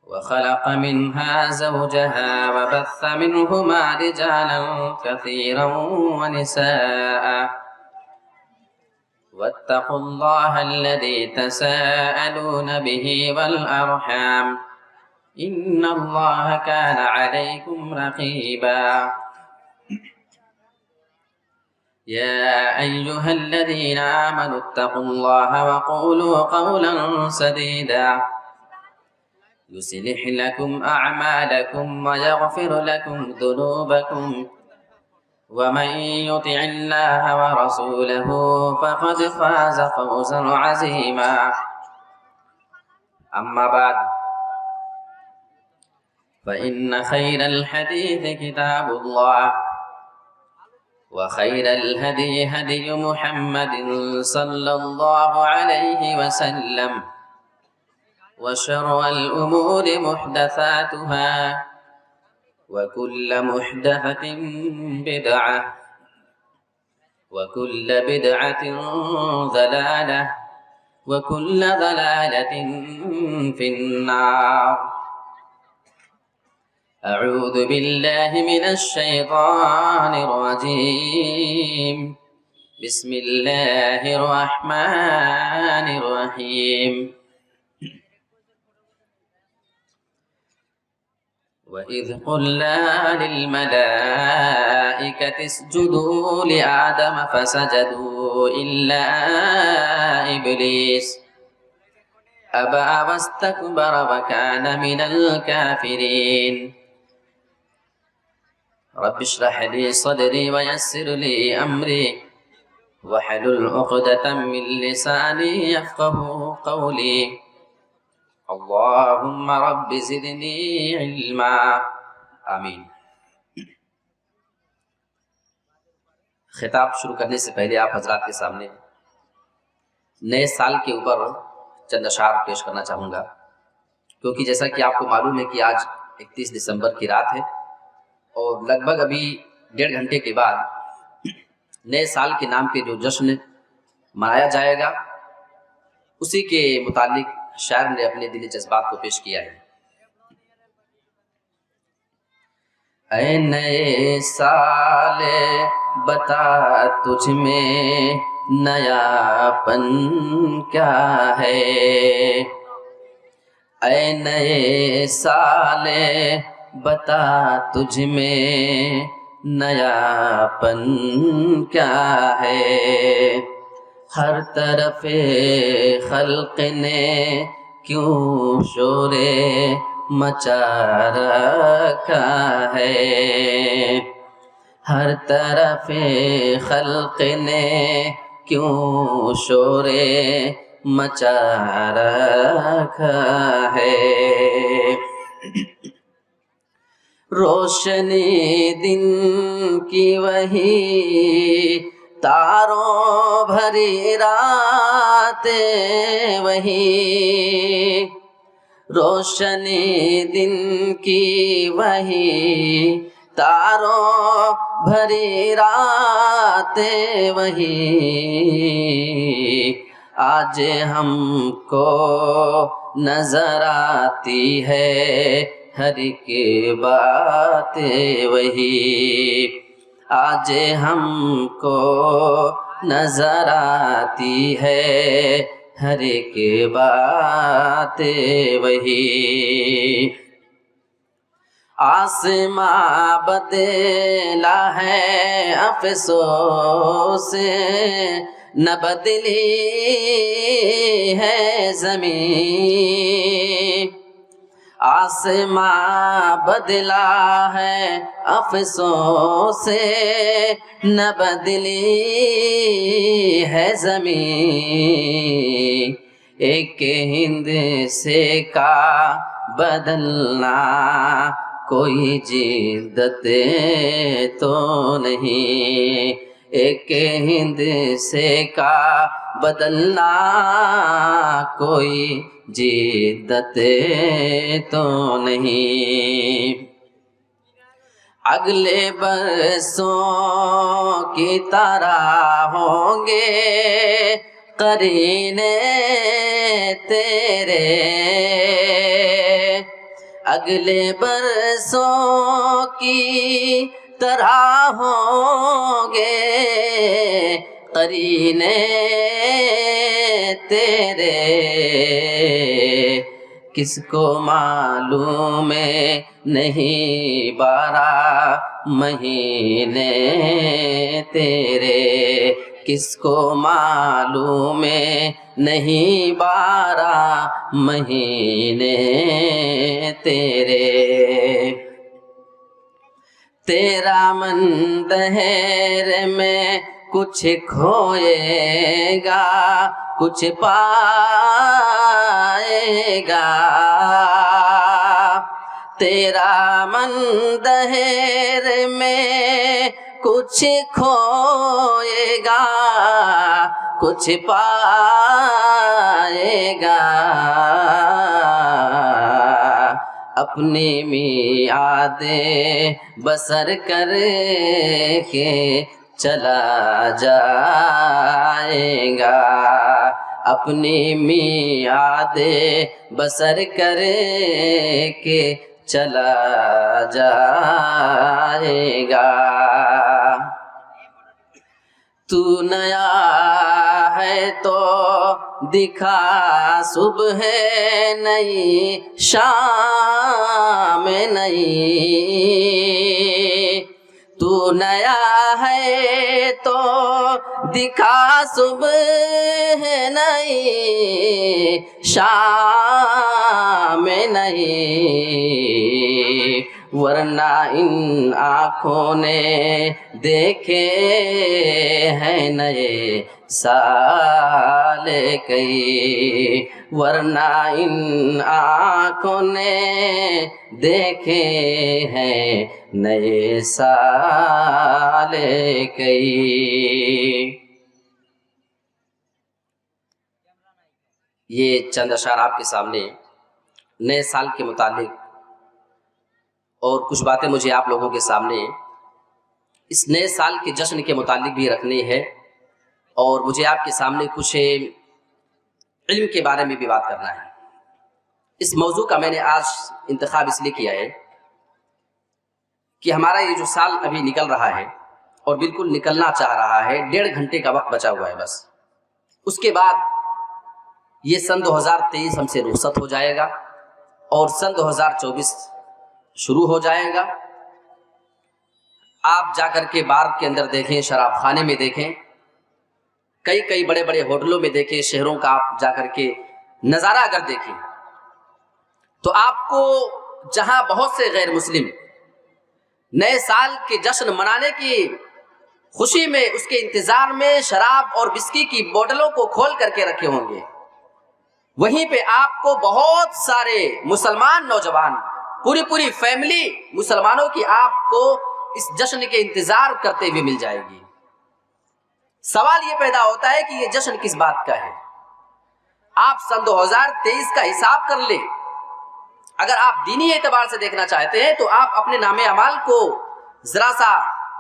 وخلق منها زوجها وبث منهما رجالا كثيرا ونساء واتقوا الله الذي تساءلون به والأرحام إن الله كان عليكم رقيبا يا أيها الذين آمنوا اتقوا الله وقولوا قولا سديدا يصلح لكم أعمالكم ويغفر لكم ذنوبكم ومن يطع الله ورسوله فقد فاز فوزا عظيما أما بعد فإن خير الحديث كتاب الله وخير الهدي هدي محمد صلى الله عليه وسلم وشر الأمور محدثاتها وكل محدثة بدعة وكل بدعة ضلالة وكل ضلالة في النار أعوذ بالله من الشيطان الرجيم بسم الله الرحمن الرحيم وإذ قلنا للملائكة اسجدوا لآدم فسجدوا إلا إبليس أبى واستكبر وكان من الكافرين رب اشرح لي صدري ويسر لي أمري واحلل عقدة من لساني يفقهوا قولي اللهم رب زدنی علما آمین۔ خطاب شروع کرنے سے پہلے آپ حضرات کے سامنے نئے سال کے اوپر چند اشعار پیش کرنا چاہوں گا، کیونکہ جیسا کہ آپ کو معلوم ہے کہ آج 31 دسمبر کی رات ہے اور لگ بھگ ابھی 1.5 گھنٹے کے بعد نئے سال کے نام پہ جو جشن منایا جائے گا اسی کے متعلق شاعر نے اپنے دلی جذبات کو پیش کیا ہے۔ اے نئے سال بتا تجھ میں نیا پن کیا ہے، اے نئے سال بتا تجھ میں نیا پن کیا ہے، ہر طرف خلق نے کیوں شور مچا رکھا ہے، ہر طرف خلق نے کیوں شور مچا رکھا ہے، روشنی دن کی وہی تاروں بھری راتیں وہی، روشنی دن کی وہی تاروں بھری راتیں وہی، آج ہم کو نظر آتی ہے ہر ایک بات وہی، آج ہم کو نظر آتی ہے ہر ایک بات وہی، آسماں بدلا ہے افسوس نہ بدلی ہے زمین، آسماں بدلا ہے افسوس نہ بدلی ہے زمین، ایک ہند سے کا بدلنا کوئی جدت تو نہیں، ایک ہند سے کا بدلنا کوئی جدت تو نہیں، اگلے برسوں کی طرح ہوں گے قرینے تیرے، اگلے برسوں کی طرح ہوں گے قرینے تیرے، کس کو معلوم نہیں 12 مہینے تیرے، کس کو معلوم نہیں 12 مہینے تیرے۔ تیرا مندہر میں کچھ کھوئے گا کچھ پائے گا، تیرا مندہر میں کچھ کھوئے گا کچھ پائے گا، اپنی میعاد بسر کر کے چلا جائے گا، اپنی میعاد بسر کر کے چلا جائے گا۔ تو نیا ہے تو دکھا صبح نئی شام نئی، تو نیا ہے تو دکھا صبح نئی شام نئی، ورنہ ان آنکھوں نے دیکھے ہیں نئے سال کئی، ورنہ ان آنکھوں نے دیکھے ہیں نئے سال کئی۔ یہ چند اشعار آپ کے سامنے نئے سال کے متعلق اور کچھ باتیں مجھے آپ لوگوں کے سامنے اس نئے سال کے جشن کے متعلق بھی رکھنی ہے، اور مجھے آپ کے سامنے کچھ علم کے بارے میں بھی بات کرنا ہے۔ اس موضوع کا میں نے آج انتخاب اس لیے کیا ہے کہ ہمارا یہ جو سال ابھی نکل رہا ہے اور بالکل نکلنا چاہ رہا ہے، 1.5 گھنٹے کا وقت بچا ہوا ہے بس، اس کے بعد یہ سن 2023 ہم سے رخصت ہو جائے گا اور سن 2024 شروع ہو جائے گا۔ آپ جا کر کے بار کے اندر دیکھیں، شراب خانے میں دیکھیں، کئی بڑے بڑے ہوٹلوں میں دیکھیں، شہروں کا آپ جا کر کے نظارہ اگر دیکھیں تو آپ کو جہاں بہت سے غیر مسلم نئے سال کے جشن منانے کی خوشی میں، اس کے انتظار میں شراب اور وسکی کی بوتلوں کو کھول کر کے رکھے ہوں گے، وہیں پہ آپ کو بہت سارے مسلمان نوجوان، پوری فیملی مسلمانوں کی آپ کو اس جشن کے انتظار کرتے ہوئے مل جائے گی۔ سوال یہ پیدا ہوتا ہے کہ یہ جشن کس بات کا ہے؟ آپ سن 2023 کا حساب کر لیں، اگر آپ دینی اعتبار سے دیکھنا چاہتے ہیں تو آپ اپنے نام اعمال کو ذرا سا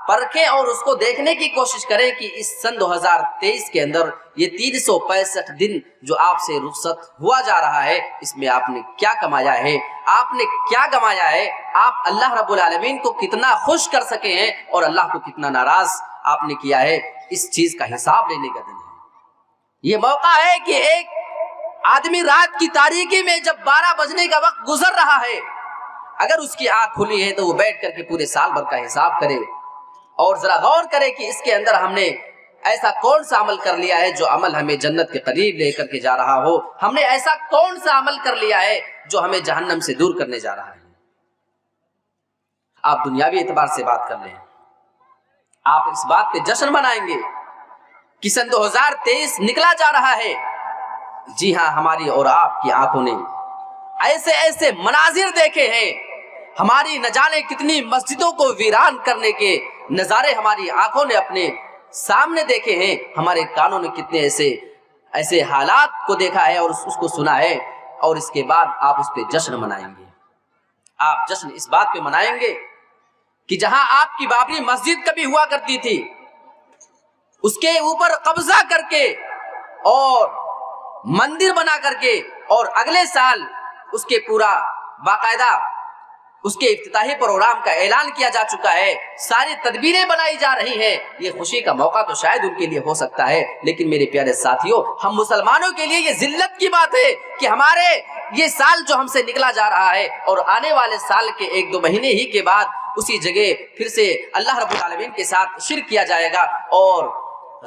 پرکھیں اور اس کو دیکھنے کی کوشش کریں کہ اس سن 2023 کے اندر یہ 365 دن جو آپ سے رخصت ہوا جا رہا ہے، اس میں آپ نے کیا کمایا ہے، آپ نے کیا گمایا ہے، آپ اللہ رب العالمین کو کتنا خوش کر سکے ہیں اور اللہ کو کتنا ناراض آپ نے کیا ہے، اس چیز کا حساب لینے کا دن ہے۔ یہ موقع ہے کہ ایک آدمی رات کی تاریکی میں جب 12 بجنے کا وقت گزر رہا ہے، اگر اس کی آنکھ کھلی ہے تو وہ بیٹھ کر کے پورے سال بھر کا حساب کرے اور ذرا غور کرے کہ اس کے اندر ہم نے ایسا کون سا عمل کر لیا ہے جو عمل ہمیں جنت کے قریب لے کر کے جا رہا ہو، ہم نے ایسا کون سا عمل کر لیا ہے جو ہمیں جہنم سے دور کرنے جا رہا ہے۔ آپ دنیاوی اعتبار سے بات کر لیں، آپ اس بات پہ جشن منائیں گے کہ سن 2023 نکلا جا رہا ہے۔ جی ہاں، ہماری اور آپ کی آنکھوں نے ایسے مناظر دیکھے ہیں، ہماری نہ جانے کتنی مسجدوں کو ویران کرنے کے نظارے ہماری آنکھوں نے اپنے سامنے دیکھے ہیں، ہمارے کانوں نے کتنے ایسے حالات کو دیکھا ہے اور اس کو سنا ہے، اور اس کے بعد آپ اس پہ جشن منائیں گے۔ آپ جشن اس بات پہ منائیں گے کہ جہاں آپ کی بابری مسجد کبھی ہوا کرتی تھی، اس کے اوپر قبضہ کر کے اور مندر بنا کر کے، اور اگلے سال اس کے پورا باقاعدہ اس کے افتتاحی پروگرام کا اعلان کیا جا چکا ہے، ساری تدبیریں بنائی جا رہی ہیں۔ یہ خوشی کا موقع تو شاید ان کے لیے ہو سکتا ہے، لیکن میرے پیارے ساتھیوں، ہم مسلمانوں کے لیے یہ ذلت کی بات ہے کہ ہمارے یہ سال جو ہم سے نکلا جا رہا ہے اور آنے والے سال کے 1-2 مہینے ہی کے بعد اسی جگہ پھر سے اللہ رب العالمین کے ساتھ شرک کیا جائے گا اور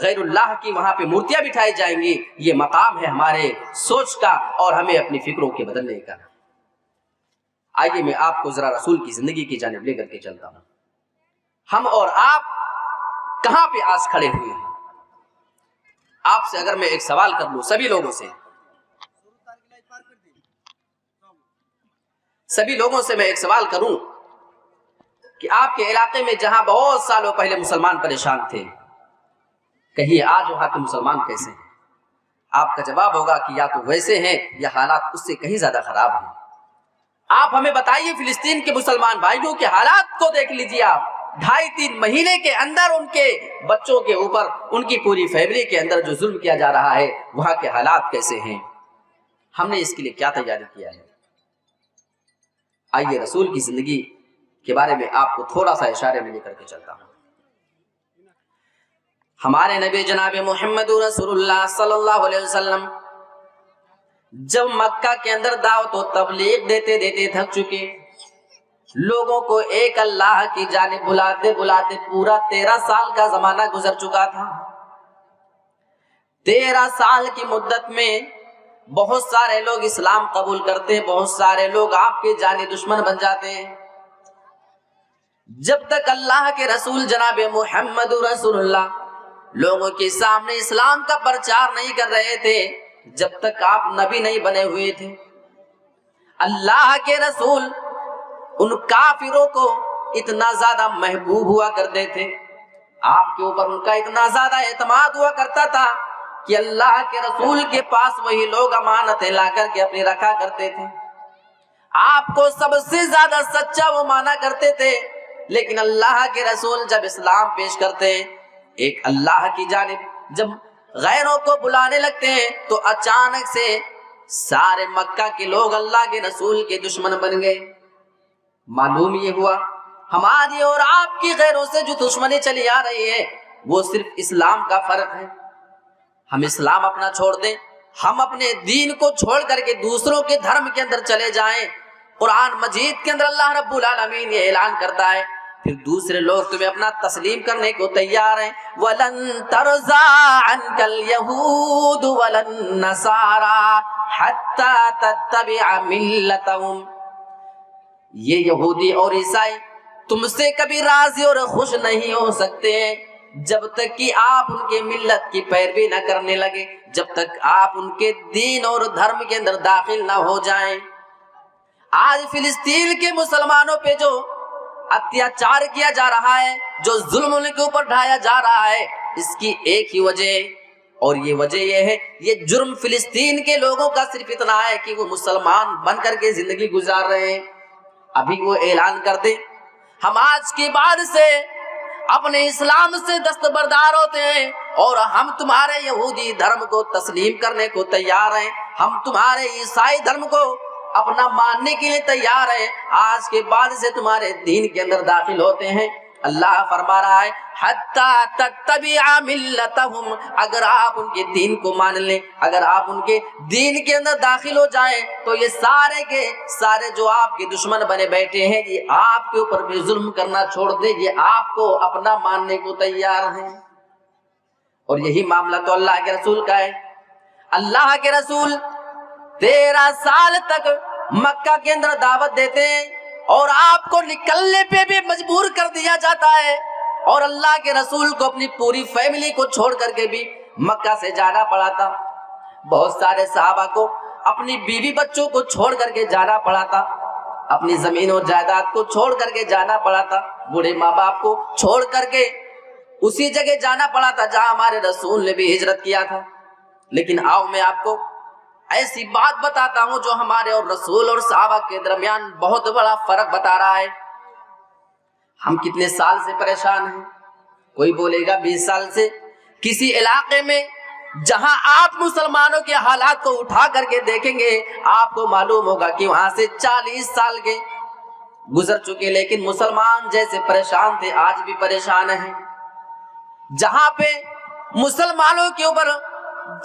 غیر اللہ کی وہاں پہ مورتیاں بٹھائی جائیں گی۔ یہ مقام ہے ہمارے سوچ کا اور ہمیں اپنی فکروں کے بدلنے کا۔ آئیے میں آپ کو ذرا رسول کی زندگی کی جانب لے کر کے چلتا ہوں۔ ہم اور آپ کہاں پہ آج کھڑے ہوئے ہیں؟ آپ سے اگر میں ایک سوال کر لوں، سبھی لوگوں سے میں ایک سوال کروں کہ آپ کے علاقے میں جہاں بہت سالوں پہلے مسلمان پریشان تھے، کہیے آج وہاں کے مسلمان کیسے ہیں؟ آپ کا جواب ہوگا کہ یا تو ویسے ہیں یا حالات اس سے کہیں زیادہ خراب ہیں۔ آپ ہمیں بتائیے فلسطین کے مسلمان بھائیوں کے حالات کو دیکھ لیجیے آپ، 2.5-3 مہینے کے اندر ان کے بچوں کے اوپر، ان کی پوری فیملی کے اندر جو ظلم کیا جا رہا ہے، وہاں کے حالات کیسے ہیں؟ ہم نے اس کے لیے کیا تیاری کیا ہے؟ آئیے رسول کی زندگی کے بارے میں آپ کو تھوڑا سا اشارے میں لے کر کے چلتا ہوں۔ ہمارے نبی جناب محمد رسول اللہ صلی اللہ علیہ وسلم جب مکہ کے اندر دعوت و تبلیغ دیتے دیتے تھک چکے، لوگوں کو ایک اللہ کی جانب بلاتے بلاتے پورا 13 سال کا زمانہ گزر چکا تھا۔ 13 سال کی مدت میں بہت سارے لوگ اسلام قبول کرتے ہیں، بہت سارے لوگ آپ کے جانی دشمن بن جاتے ہیں۔ جب تک اللہ کے رسول جناب محمد رسول اللہ لوگوں کے سامنے اسلام کا پرچار نہیں کر رہے تھے، جب تک آپ نبی نہیں بنے ہوئے تھے، اللہ کے رسول ان کافروں کو اتنا زیادہ محبوب ہوا کرتے تھے، آپ کے اوپر ان کا اتنا زیادہ اعتماد ہوا کرتا تھا کہ اللہ کے رسول کے پاس وہی لوگ امانتیں لا کر کے اپنی رکھا کرتے تھے، آپ کو سب سے زیادہ سچا وہ مانا کرتے تھے۔ لیکن اللہ کے رسول جب اسلام پیش کرتے ہیں، ایک اللہ کی جانب جب غیروں کو بلانے لگتے ہیں، تو اچانک سے سارے مکہ کے لوگ اللہ کے رسول کے دشمن بن گئے۔ معلوم یہ ہوا ہماری اور آپ کی غیروں سے جو دشمنی چلی آ رہی ہے، وہ صرف اسلام کا فرق ہے۔ ہم اسلام اپنا چھوڑ دیں، ہم اپنے دین کو چھوڑ کر کے دوسروں کے دھرم کے اندر چلے جائیں، قرآن مجید کے اندر اللہ رب العالمین یہ اعلان کرتا ہے، پھر دوسرے لوگ تمہیں اپنا تسلیم کرنے کو تیار ہیں۔ وَلَن تَرْضَىٰ عَنْكَ الْيَهُودُ وَلَا النَّصَارَىٰ حَتَّىٰ تَتَّبِعَ مِلَّتَهُمْ۔ یہ یہودی اور عیسائی تم سے کبھی راضی اور خوش نہیں ہو سکتے جب تک کہ آپ ان کے ملت کی پیروی نہ کرنے لگے، جب تک آپ ان کے دین اور دھرم کے اندر داخل نہ ہو جائیں۔ آج فلسطین کے مسلمانوں پہ جو اتیاچار کیا جا رہا ہے، جو ظلم ان کے اوپر ڈھایا جا رہا ہے، اس کی ایک ہی وجہ ہے، اور یہ وجہ یہ ہے، یہ جرم فلسطین کے لوگوں کا صرف اتنا ہے کہ وہ مسلمان بن کر کے زندگی گزار رہے ہیں۔ ابھی وہ اعلان کر دیں ہم آج کے بعد سے اپنے اسلام سے دستبردار ہوتے ہیں اور ہم تمہارے یہودی دھرم کو تسلیم کرنے کو تیار ہیں، ہم تمہارے عیسائی دھرم کو اپنا ماننے کے لیے تیار ہیں، آج کے بعد سے تمہارے دین کے اندر داخل ہوتے ہیں۔ اللہ فرما رہا ہے حَتَّىٰ تَتَّبِعَ مِلَّتَهُمْ، اگر آپ ان کے دین کو مان لیں، اگر آپ ان کے دین کے اندر داخل ہو جائیں، تو یہ سارے کے سارے جو آپ کے دشمن بنے بیٹھے ہیں، یہ آپ کے اوپر بھی ظلم کرنا چھوڑ دیں، یہ آپ کو اپنا ماننے کو تیار ہیں۔ اور یہی معاملہ تو اللہ کے رسول کا ہے۔ اللہ کے رسول 13 سال تک مکہ کے اندر دعوت دیتے ہیں اور آپ کو نکلنے پہ بھی مجبور کر دیا جاتا ہے، اور اللہ کے رسول کو اپنی پوری فیملی کو چھوڑ کر کے بھی مکہ سے جانا پڑا تھا۔ بہت سارے صحابہ کو اپنی بیوی بچوں کو چھوڑ کر کے جانا پڑا تھا، اپنی زمین و جائیداد کو چھوڑ کر کے جانا پڑا تھا، بوڑھے ماں باپ کو چھوڑ کر کے اسی جگہ جانا پڑا تھا جہاں ہمارے رسول نے بھی ہجرت کیا تھا۔ لیکن آؤ میں آپ کو ایسی بات بتاتا ہوں جو ہمارے اور رسول اور صحابہ کے درمیان بہت بڑا فرق بتا رہا ہے۔ ہم کتنے سال سے پریشان ہیں؟ کوئی بولے گا 20 سال سے۔ کسی علاقے میں جہاں آپ مسلمانوں کے حالات کو اٹھا کر کے دیکھیں گے، آپ کو معلوم ہوگا کہ وہاں سے 40 سال کے گزر چکے، لیکن مسلمان جیسے پریشان تھے آج بھی پریشان ہیں۔ جہاں پہ مسلمانوں کے اوپر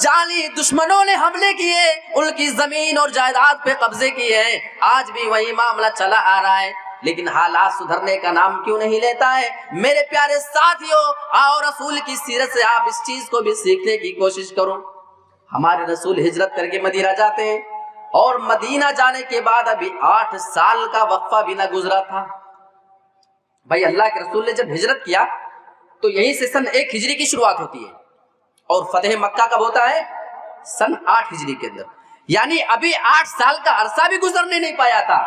جعلی دشمنوں نے حملے کیے، ان کی زمین اور جائیداد پہ قبضے کیے ہیں، آج بھی وہی معاملہ چلا آ رہا ہے، لیکن حالات سدھرنے کا نام کیوں نہیں لیتا ہے؟ میرے پیارے ساتھیوں، آؤ رسول کی سیرت سے آپ اس چیز کو بھی سیکھنے کی کوشش کرو۔ ہمارے رسول ہجرت کر کے مدینہ جاتے ہیں، اور مدینہ جانے کے بعد ابھی 8 سال کا وقفہ بھی نہ گزرا تھا۔ بھائی اللہ کے رسول نے جب ہجرت کیا تو یہیں سے سن 1 ہجری کی شروعات ہوتی ہے، اور فتح مکہ کب ہوتا ہے؟ سن 8 ہجری کے اندر، یعنی ابھی 8 سال کا عرصہ بھی گزرنے نہیں پایا تھا،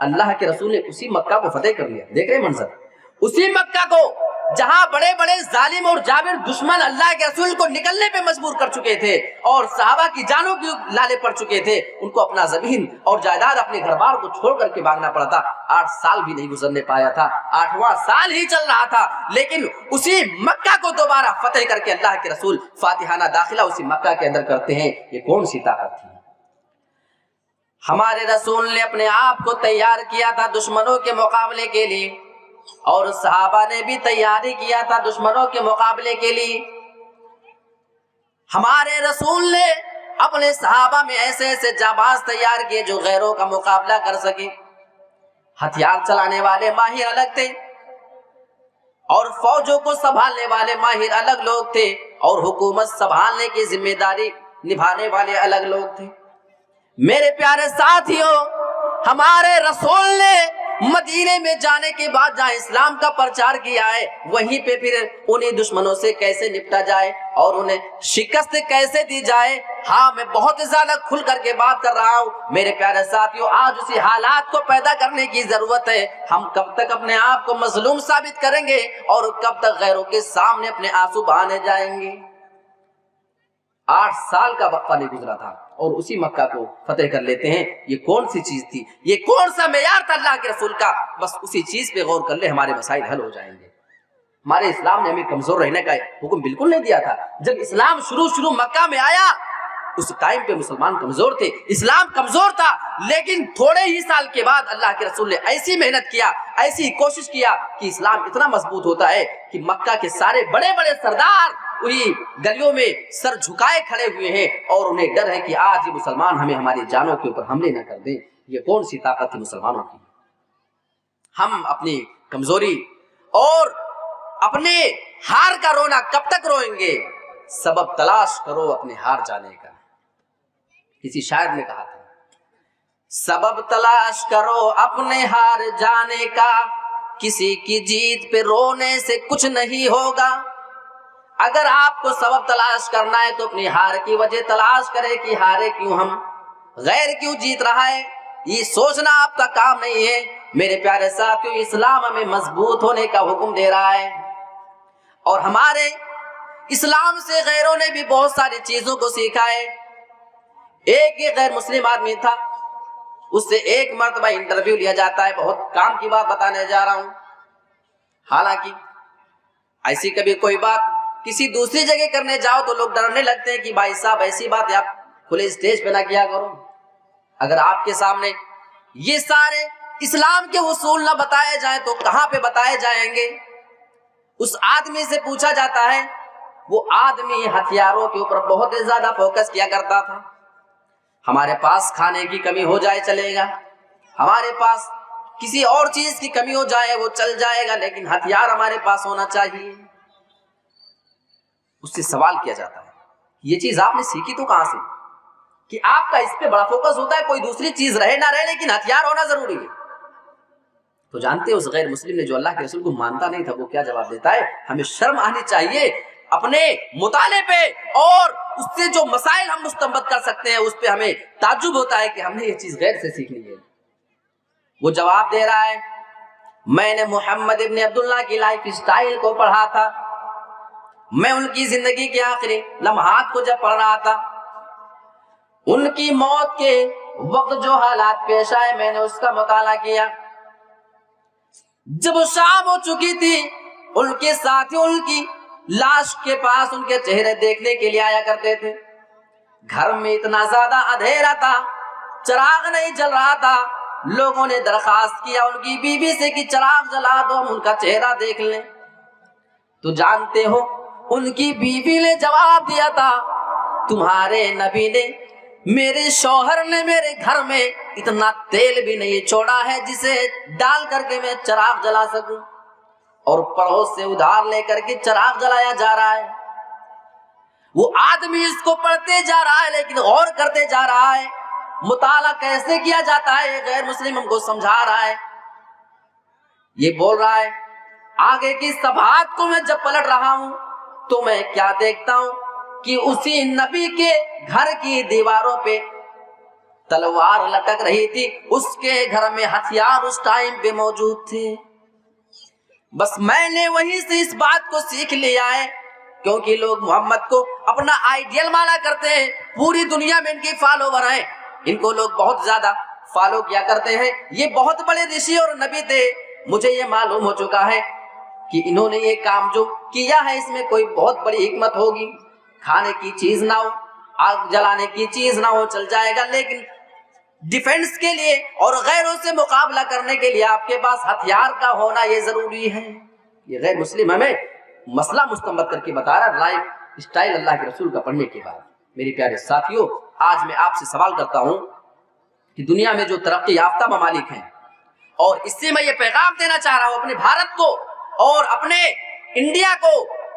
اللہ کے رسول نے اسی مکہ کو فتح کر لیا۔ دیکھ رہے منظر، اسی مکہ کو جہاں بڑے بڑے ظالم اور جابر دشمن اللہ کے رسول کو نکلنے پہ مجبور کر چکے تھے، اور صحابہ کی جانوں کی لالے پڑ چکے تھے، ان کو اپنا زمین اور جائیداد اپنے گھر بار کو چھوڑ کر کے بھاگنا پڑا تھا۔ 8 سال بھی نہیں گزرنے پایا تھا، 8واں سال ہی چل رہا تھا، لیکن اسی مکہ کو دوبارہ فتح کر کے اللہ کے رسول فاتحانہ داخلہ اسی مکہ کے اندر کرتے ہیں۔ یہ کون سی طاقت تھی؟ ہمارے رسول نے اپنے آپ کو تیار کیا تھا دشمنوں کے مقابلے کے لیے، اور صحابہ نے بھی تیاری کیا تھا دشمنوں کے مقابلے کے لیے۔ ہمارے رسول نے اپنے صحابہ میں ایسے ایسے جانباز تیار کیے جو غیروں کا مقابلہ کر سکے۔ ہتھیار چلانے والے ماہر الگ تھے، اور فوجوں کو سنبھالنے والے ماہر الگ لوگ تھے، اور حکومت سنبھالنے کی ذمہ داری نبھانے والے الگ لوگ تھے۔ میرے پیارے ساتھیوں، ہمارے رسول نے مدینے میں جانے کے بعد جہاں اسلام کا پرچار کیا ہے، وہیں پہ پھر انہیں دشمنوں سے کیسے نپٹا جائے اور انہیں شکست کیسے دی جائے۔ ہاں، میں بہت زیادہ کھل کر کے بات کر رہا ہوں میرے پیارے ساتھیوں، آج اسی حالات کو پیدا کرنے کی ضرورت ہے۔ ہم کب تک اپنے آپ کو مظلوم ثابت کریں گے، اور کب تک غیروں کے سامنے اپنے آنسو بہانے جائیں گے؟ 8 سال کا وقفہ نہیں گزرا تھا، اور اسی مکہ کو فتح کر لیتے ہیں۔ یہ کون سی چیز تھی؟ یہ کون سا معیار تھا اللہ کے رسول کا؟ بس اسی چیز پہ غور کر لے، ہمارے مسائل حل ہو جائیں گے۔ ہمارے اسلام نے ہمیں کمزور رہنے کا حکم بالکل نہیں دیا تھا۔ جب اسلام شروع مکہ میں آیا، اس ٹائم پہ مسلمان کمزور تھے، اسلام کمزور تھا، لیکن تھوڑے ہی سال کے بعد اللہ کے رسول نے ایسی محنت کیا، ایسی کوشش کیا کہ اسلام اتنا مضبوط ہوتا ہے کہ مکہ کے سارے بڑے بڑے سردار وہی گلیوں میں سر جھکائے کھڑے ہوئے ہیں، اور انہیں ڈر ہے کہ آج یہ مسلمان ہمیں ہماری جانوں کے اوپر حملے نہ کر دیں۔ یہ کون سی طاقت تھی مسلمانوں کی؟ ہم اپنی کمزوری اور اپنے ہار کا رونا کب تک روئیں گے؟ سبب تلاش کرو اپنے ہار جانے کا۔ کسی شاعر نے کہا تھا، سبب تلاش کرو اپنے ہار جانے کا، کسی کی جیت پہ رونے سے کچھ نہیں ہوگا۔ اگر آپ کو سبب تلاش کرنا ہے تو اپنی ہار کی وجہ تلاش کرے کہ ہارے کیوں ہم، غیر کیوں جیت رہا ہے، یہ سوچنا آپ کا کام نہیں ہے۔ میرے پیارے ساتھیوں، اسلام ہمیں مضبوط ہونے کا حکم دے رہا ہے، اور ہمارے اسلام سے غیروں نے بھی بہت ساری چیزوں کو سیکھا ہے۔ ایک یہ غیر مسلم آدمی تھا، اس سے ایک مرتبہ انٹرویو لیا جاتا ہے، بہت کام کی بات بتانے جا رہا ہوں۔ حالانکہ ایسی کبھی کوئی بات کسی دوسری جگہ کرنے جاؤ تو لوگ ڈرنے لگتے ہیں کہ بھائی صاحب ایسی بات آپ کھلے اسٹیج پہ نہ کیا کرو۔ اگر آپ کے سامنے یہ سارے اسلام کے اصول نہ بتائے جائیں تو کہاں پہ بتائے جائیں گے؟ اس آدمی سے پوچھا جاتا ہے، وہ آدمی ہتھیاروں کے اوپر بہت زیادہ فوکس کیا کرتا تھا۔ ہمارے پاس کھانے کی کمی ہو جائے چلے گا، ہمارے پاس کسی اور چیز کی کمی ہو جائے وہ چل جائے گا، لیکن ہتھیار ہمارے پاس ہونا چاہیے۔ اس سے سوال کیا جاتا ہے، یہ چیز آپ نے سیکھی تو کہاں سے کہ آپ کا اس پہ بڑا فوکس ہوتا ہے، کوئی دوسری چیز رہے نہ رہے لیکن ہتھیار ہونا ضروری ہے؟ تو جانتے ہیں اس غیر مسلم نے جو اللہ کے رسول کو مانتا نہیں تھا وہ کیا جواب دیتا ہے؟ ہمیں شرم آنی چاہیے اپنے مطالعے پہ، اور اس سے جو مسائل ہم مستنبط کر سکتے ہیں اس پہ ہمیں تعجب ہوتا ہے کہ ہم نے یہ چیز غیر سے سیکھ لی ہے۔ وہ جواب دے رہا ہے، میں نے محمد ابن عبداللہ کی لائف سٹائل کو پڑھا تھا، میں ان کی زندگی کے آخری لمحات کو جب پڑھ رہا تھا، ان کی موت کے وقت جو حالات پیش آئے میں نے اس کا مطالعہ کیا۔ جب شام ہو چکی تھی، ان کے ساتھی ان کی لاش کے پاس ان کے چہرے دیکھنے کے لیے آیا کرتے تھے۔ گھر میں اتنا زیادہ اندھیرا تھا، چراغ نہیں جل رہا تھا، لوگوں نے درخواست کیا ان کی بیوی سے کہ چراغ جلا دو، ہم ان کا چہرہ دیکھ لیں۔ تو جانتے ہو ان کی بیوی نے جواب دیا تھا، تمہارے نبی نے، میرے شوہر نے میرے گھر میں اتنا تیل بھی نہیں چھوڑا ہے جسے ڈال کر کے میں چراغ جلا سکوں، اور پڑوس سے ادھار لے کر کے چراغ جلایا جا رہا ہے۔ وہ آدمی اس کو پڑھتے جا رہا ہے لیکن غور کرتے جا رہا ہے، مطالعہ کیسے کیا جاتا ہے یہ غیر مسلم ہم کو سمجھا رہا ہے۔ یہ بول رہا ہے، آگے کی صفحات کو میں جب پلٹ رہا ہوں تو میں کیا دیکھتا ہوں کہ اسی نبی کے گھر کی دیواروں پہ تلوار لٹک رہی تھی، اس کے گھر میں ہتھیار اس ٹائم پہ موجود تھے۔ بس میں نے وہیں سے اس بات کو سیکھ لیا ہے، کیونکہ لوگ محمد کو اپنا آئیڈیل مانا کرتے ہیں، پوری دنیا میں ان کے فالوور ہیں، ان کو لوگ بہت زیادہ فالو کیا کرتے ہیں، یہ بہت بڑے رشی اور نبی تھے۔ مجھے یہ معلوم ہو چکا ہے کہ انہوں نے یہ کام جو کیا ہے اس میں کوئی بہت بڑی حکمت ہوگی، کھانے کی چیز نہ ہو، آگ جلانے کی چیز نہ ہو، چل جائے گا، لیکن ڈیفنس کے لیے اور غیروں سے مقابلہ کرنے کے لیے آپ کے پاس ہتھیار کا ہونا یہ ضروری ہے۔ یہ غیر مسلم ہمیں مسئلہ مستنبط کر کے بتا رہا ہے لائف اسٹائل اللہ کے رسول کا پڑھنے کے بعد۔ میرے پیارے ساتھیوں، آج میں آپ سے سوال کرتا ہوں کہ دنیا میں جو ترقی یافتہ ممالک ہیں، اور اس سے میں یہ پیغام دینا چاہ رہا ہوں اپنے بھارت کو اور اپنے انڈیا کو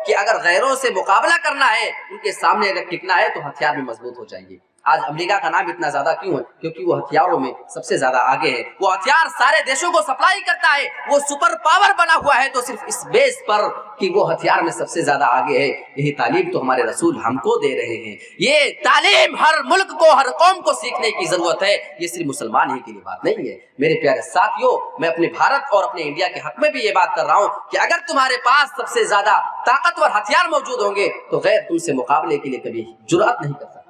کہ اگر غیروں سے مقابلہ کرنا ہے، ان کے سامنے اگر ٹکنا ہے تو ہتھیار میں مضبوط ہو جائیے۔ آج امریکہ کا نام اتنا زیادہ کیوں ہے؟ کیونکہ وہ ہتھیاروں میں سب سے زیادہ آگے ہے، وہ ہتھیار سارے دیشوں کو سپلائی کرتا ہے، وہ سپر پاور بنا ہوا ہے تو صرف اس بیس پر کہ وہ ہتھیار میں سب سے زیادہ آگے ہے۔ یہی تعلیم تو ہمارے رسول ہم کو دے رہے ہیں۔ یہ تعلیم ہر ملک کو، ہر قوم کو سیکھنے کی ضرورت ہے، یہ صرف مسلمان ہی کے لیے بات نہیں ہے۔ میرے پیارے ساتھیوں، میں اپنے بھارت اور اپنے انڈیا کے حق میں بھی یہ بات کر رہا ہوں کہ اگر تمہارے پاس سب سے زیادہ طاقتور ہتھیار موجود ہوں گے تو غیر تم سے مقابلے کے لیے کبھی جرأت نہیں کر سکتا۔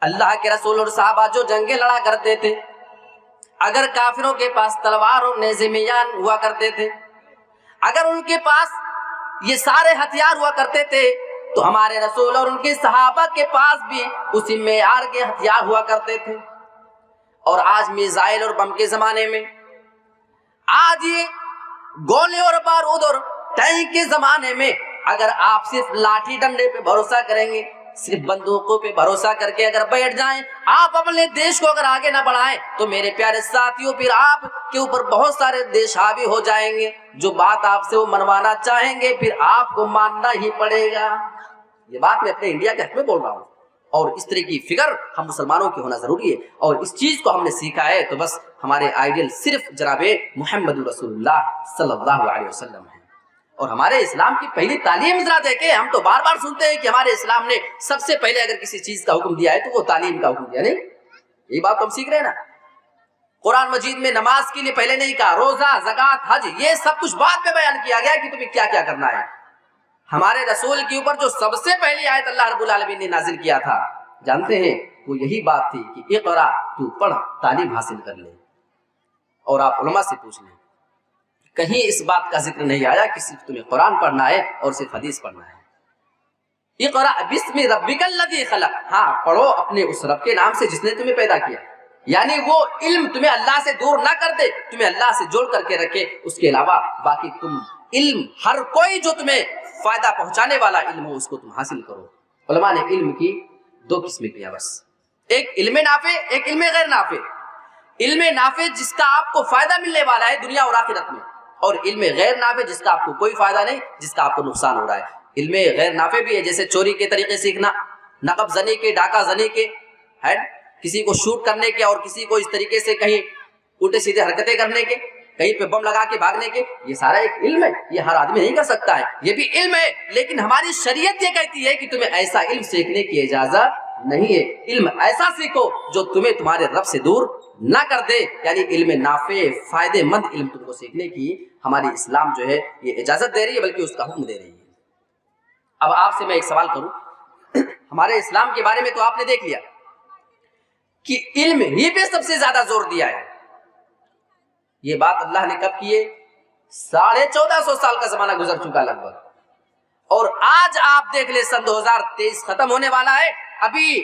اللہ کے رسول اور صحابہ جو جنگیں لڑا کرتے تھے، اگر کافروں کے پاس تلوار اور نیزے میان ہوا کرتے تھے، اگر ان کے پاس یہ سارے ہتھیار ہوا کرتے تھے تو ہمارے رسول اور ان کے صحابہ کے پاس بھی اسی معیار کے ہتھیار ہوا کرتے تھے۔ اور آج میزائل اور بم کے زمانے میں، آج یہ گولے اور بارود اور ٹینک کے زمانے میں اگر آپ صرف لاٹھی ڈنڈے پہ بھروسہ کریں گے، صرف بندوقوں پہ بھروسہ کر کے اگر بیٹھ جائیں، آپ اپنے دیش کو اگر آگے نہ بڑھائیں تو میرے پیارے ساتھیوں پھر آپ کے اوپر بہت سارے دیش حاوی ہو جائیں گے، جو بات آپ سے وہ منوانا چاہیں گے پھر آپ کو ماننا ہی پڑے گا۔ یہ بات میں اپنے انڈیا کے حق میں بول رہا ہوں، اور اس طرح کی فکر ہم مسلمانوں کی ہونا ضروری ہے، اور اس چیز کو ہم نے سیکھا ہے تو بس ہمارے آئیڈیل صرف جناب محمد رسول اللہ صلی اللہ علیہ وسلم ہے۔ اور ہمارے اسلام کی پہلی تعلیم ذرا دیکھیں، ہم تو بار بار سنتے ہیں کہ ہمارے اسلام نے سب سے پہلے اگر کسی چیز کا حکم دیا ہے تو وہ تعلیم کا حکم دیا، نہیں؟ یہ بات تو ہم سیکھ رہے ہیں نا۔ قرآن مجید میں نماز کے لیے پہلے نہیں کہا، روزہ، زکوٰۃ، حج، یہ سب کچھ بعد میں بیان کیا گیا کہ تمہیں کیا کیا کرنا ہے۔ ہمارے رسول کے اوپر جو سب سے پہلی آیت اللہ رب العالمین نے نازل کیا تھا، جانتے ہیں وہ یہی بات تھی کہ اقرا، تو پڑھ، تعلیم حاصل کر لے۔ اور آپ علماء سے پوچھ لیں، کہیں اس بات کا ذکر نہیں آیا کہ صرف تمہیں قرآن پڑھنا ہے اور صرف حدیث پڑھنا ہے۔ اقرا بسم ربک الذی خلق، ہاں پڑھو اپنے اس رب کے نام سے جس نے تمہیں پیدا کیا، یعنی وہ علم تمہیں اللہ سے دور نہ کر دے، تمہیں اللہ سے جوڑ کر کے رکھے۔ اس کے علاوہ باقی تم علم، ہر کوئی جو تمہیں فائدہ پہنچانے والا علم ہو اس کو تم حاصل کرو۔ علماء نے علم کی دو قسمیں کیا بس، ایک علم نافع، ایک علم غیر نافع۔ علم نافع جس کا آپ کو فائدہ ملنے والا ہے دنیا اور آخرت میں، اور علم غیر نافع جس کا آپ کو کوئی فائدہ نہیں، جس کا آپ کو نقصان ہو رہا ہے۔ علم غیر نافع بھی ہے، جیسے چوری کے طریقے سیکھنا، نقب زنی کے، ڈاکہ زنی کے، ہے کسی کو شوٹ کرنے کے اور کسی کو اس طریقے سے کہیں الٹے سیدھے حرکتیں کرنے کے، کہیں پہ بم لگا کے بھاگنے کے، یہ سارا ایک علم ہے، یہ ہر آدمی نہیں کر سکتا ہے، یہ بھی علم ہے، لیکن ہماری شریعت یہ کہتی ہے کہ تمہیں ایسا علم سیکھنے کی اجازت نہیں ہے۔ علم ایسا سیکھو جو تمہیں تمہارے رب سے دور نہ کر دے، یعنی علم نافع، فائدے مند علم تم کو سیکھنے کی ہماری اسلام جو ہے یہ اجازت دے رہی ہے، بلکہ اس کا حکم دے رہی ہے۔ اب آپ سے میں ایک سوال کروں، ہمارے اسلام کے بارے میں تو آپ نے دیکھ لیا کہ علم ہی پہ سب سے زیادہ زور دیا ہے۔ یہ بات اللہ نے کب کی ہے؟ 1450 سال کا زمانہ گزر چکا لگ بھگ، اور آج آپ دیکھ لیں سن 2023 ختم ہونے والا ہے، ابھی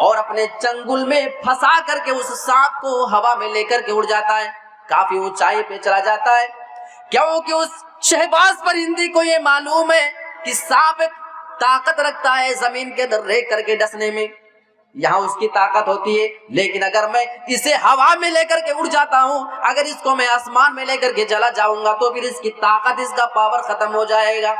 اور اپنے چنگل میں پھنسا کر کے اس سانپ کو ہوا میں لے کر کے اڑ جاتا ہے، کافی اونچائی پہ چلا جاتا ہے، کیونکہ اس شہباز پرندے کو یہ معلوم ہے کہ سانپ طاقت رکھتا ہے زمین کے اندر رہ کر کے ڈسنے میں، یہاں اس کی طاقت ہوتی ہے، لیکن اگر میں اسے ہوا میں لے کر کے اڑ جاتا ہوں، اگر اس کو میں آسمان میں لے کر کے چلا جاؤں گا تو پھر اس کی طاقت، اس کا پاور ختم ہو جائے گا۔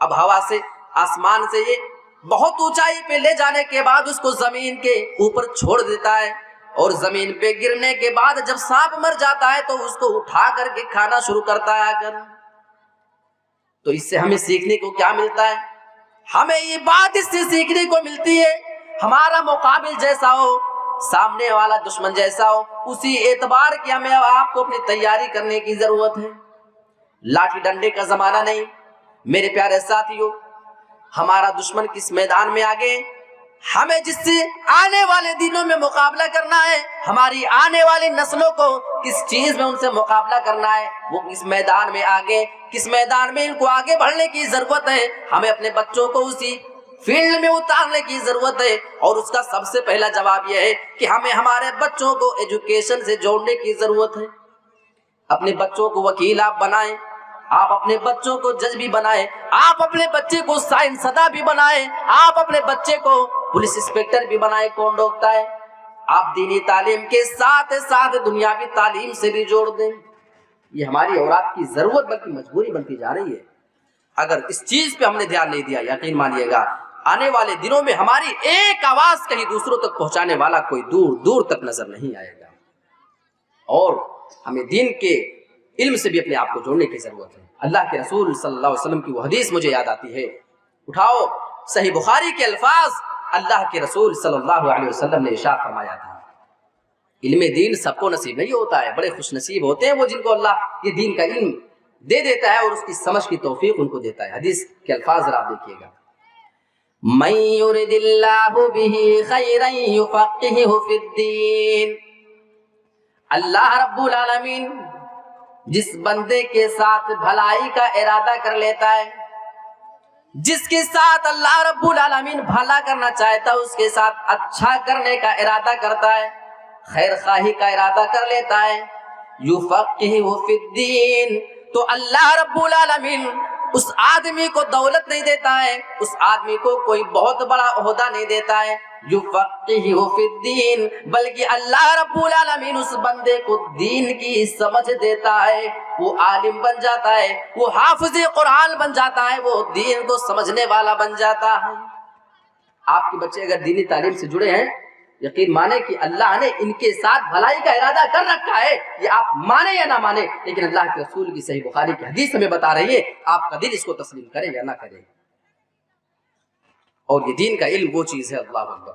اب ہوا سے، آسمان سے یہ بہت اونچائی پہ لے جانے کے بعد اس کو زمین کے اوپر چھوڑ دیتا ہے، اور زمین پہ گرنے کے بعد جب سانپ مر جاتا ہے تو اس کو اٹھا کر کے کھانا شروع کرتا ہے۔ اگر تو اس سے ہمیں سیکھنے کو کیا ملتا ہے؟ ہمیں یہ بات اس سے سیکھنے کو ملتی ہے، ہمارا مقابل جیسا ہو، سامنے والا دشمن جیسا ہو، اسی اعتبار کی ہمیں آپ کو اپنی تیاری کرنے کی ضرورت ہے۔ لاٹھی ڈنڈے کا زمانہ نہیں میرے پیارے ساتھیوں، ہمارا دشمن کس میدان میں آگے، ہمیں جس سے آنے والے دنوں میں مقابلہ کرنا ہے، ہماری آنے والی نسلوں کو کس چیز میں ان سے مقابلہ کرنا ہے، وہ کس میدان میں آگے، کس میدان میں ان کو آگے بڑھنے کی ضرورت ہے، ہمیں اپنے بچوں کو اسی فیلڈ میں اتارنے کی ضرورت ہے۔ اور اس کا سب سے پہلا جواب یہ ہے کہ ہمیں ہمارے بچوں کو ایجوکیشن سے جوڑنے کی ضرورت ہے۔ اپنے بچوں کو وکیل آپ بنائیں، آپ اپنے بچوں کو جج بھی بنائیں، آپ اپنے بچے کو سائنس داں بھی بنائیں، آپ اپنے بچے کو پولیس انسپکٹر بھی بنائیں، کون روکتا ہے؟ آپ دینی تعلیم کے ساتھ ساتھ دنیاوی تعلیم سے بھی جوڑ دیں، یہ ہماری اور آپ کی ضرورت بلکہ مجبوری بنتی جا رہی ہے۔ اگر اس چیز پہ ہم نے دھیان نہیں دیا، یقین مانیے گا آنے والے دنوں میں ہماری ایک آواز کہیں دوسروں تک پہنچانے والا کوئی دور دور تک نظر نہیں آئے گا، اور ہمیں دین کے علم سے بھی اپنے آپ کو جوڑنے کی ضرورت ہے۔ اللہ کے رسول صلی اللہ علیہ وسلم کی وہ حدیث مجھے یاد آتی ہے، اٹھاؤ صحیح بخاری کے الفاظ، اللہ کے رسول صلی اللہ علیہ وسلم نے ارشاد فرمایا تھا، علم دین سب کو نصیب نہیں ہوتا ہے، بڑے خوش نصیب ہوتے ہیں وہ جن کو اللہ یہ دین کا علم دے دیتا ہے اور اس کی سمجھ کی توفیق ان کو دیتا ہے۔ حدیث کے الفاظ ذرا آپ دیکھیے گا، من یرد اللہ بہ خیرا یفقہہ فی الدین، اللہ رب العالمین جس بندے کے ساتھ بھلائی کا ارادہ کر لیتا ہے، جس کے ساتھ اللہ رب العالمین بھلا کرنا چاہتا ہے، اس کے ساتھ اچھا کرنے کا ارادہ کرتا ہے، خیر خواہی کا ارادہ کر لیتا ہے، یفقہہ فی الدین، تو اللہ رب العالمین اس آدمی کو دولت نہیں دیتا ہے، اس آدمی کو کوئی بہت بڑا عہدہ نہیں دیتا ہے، یفقہہ فی الدین، بلکہ اللہ رب العالمین اس بندے کو دین کی سمجھ دیتا ہے، وہ عالم بن جاتا ہے، وہ حافظ قرآن بن جاتا ہے، وہ دین کو سمجھنے والا بن جاتا ہے۔ آپ کے بچے اگر دینی تعلیم سے جڑے ہیں، یقین مانے کہ اللہ نے ان کے ساتھ بھلائی کا ارادہ کر رکھا ہے، یہ آپ مانے یا نہ مانے، لیکن اللہ کے رسول کی صحیح بخاری کی حدیث ہمیں بتا رہی ہے، آپ کا دل اس کو تسلیم کرے یا نہ کرے۔ اور یہ دین کا علم وہ چیز ہے، اللہ اکبر،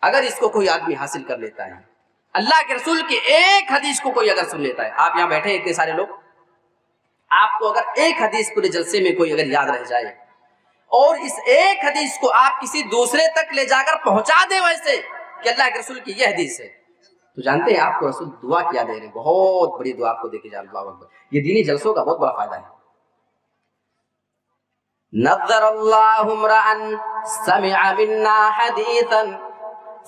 اگر اس کو کوئی آدمی حاصل کر لیتا ہے، اللہ کے رسول کی ایک حدیث کو کوئی اگر سن لیتا ہے، آپ یہاں بیٹھے ہیں اتنے سارے لوگ، آپ کو اگر ایک حدیث پورے جلسے میں کوئی اگر یاد رہ جائے اور اس ایک حدیث کو آپ کسی دوسرے تک لے جا کر پہنچا دیں ویسے کہ اللہ کے رسول کی یہ حدیث ہے، تو جانتے ہیں آپ کو رسول دعا کیا دے رہے ہیں، بہت بڑی دعا آپ کو دے کے جائے۔ اللہ اکبر، یہ دینی جلسوں کا بہت بڑا فائدہ ہے۔ نظر اللہ امرأ سمع منا حدیثا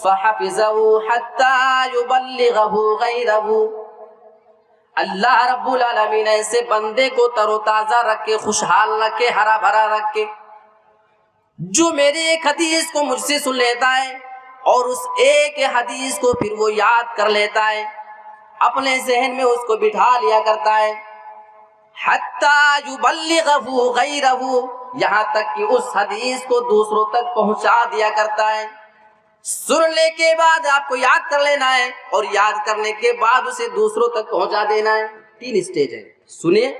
فحفظه حتی یبلغه غیرہ، اللہ رب العالمین ایسے بندے کو تر و تازہ رکھے، خوشحال رکھے، ہرا بھرا رکھے، جو میری ایک حدیث کو مجھ سے سن لیتا ہے اور اس ایک حدیث کو پھر وہ یاد کر لیتا ہے، اپنے ذہن میں اس کو بٹھا لیا کرتا ہے، حتی یبلغہ غیرہ، یہاں تک کہ اس حدیث کو دوسروں تک پہنچا دیا کرتا ہے۔ سننے کے بعد آپ کو یاد کر لینا ہے اور یاد کرنے کے بعد اسے دوسروں تک پہنچا دینا ہے۔ تین سٹیج ہے، سنیں،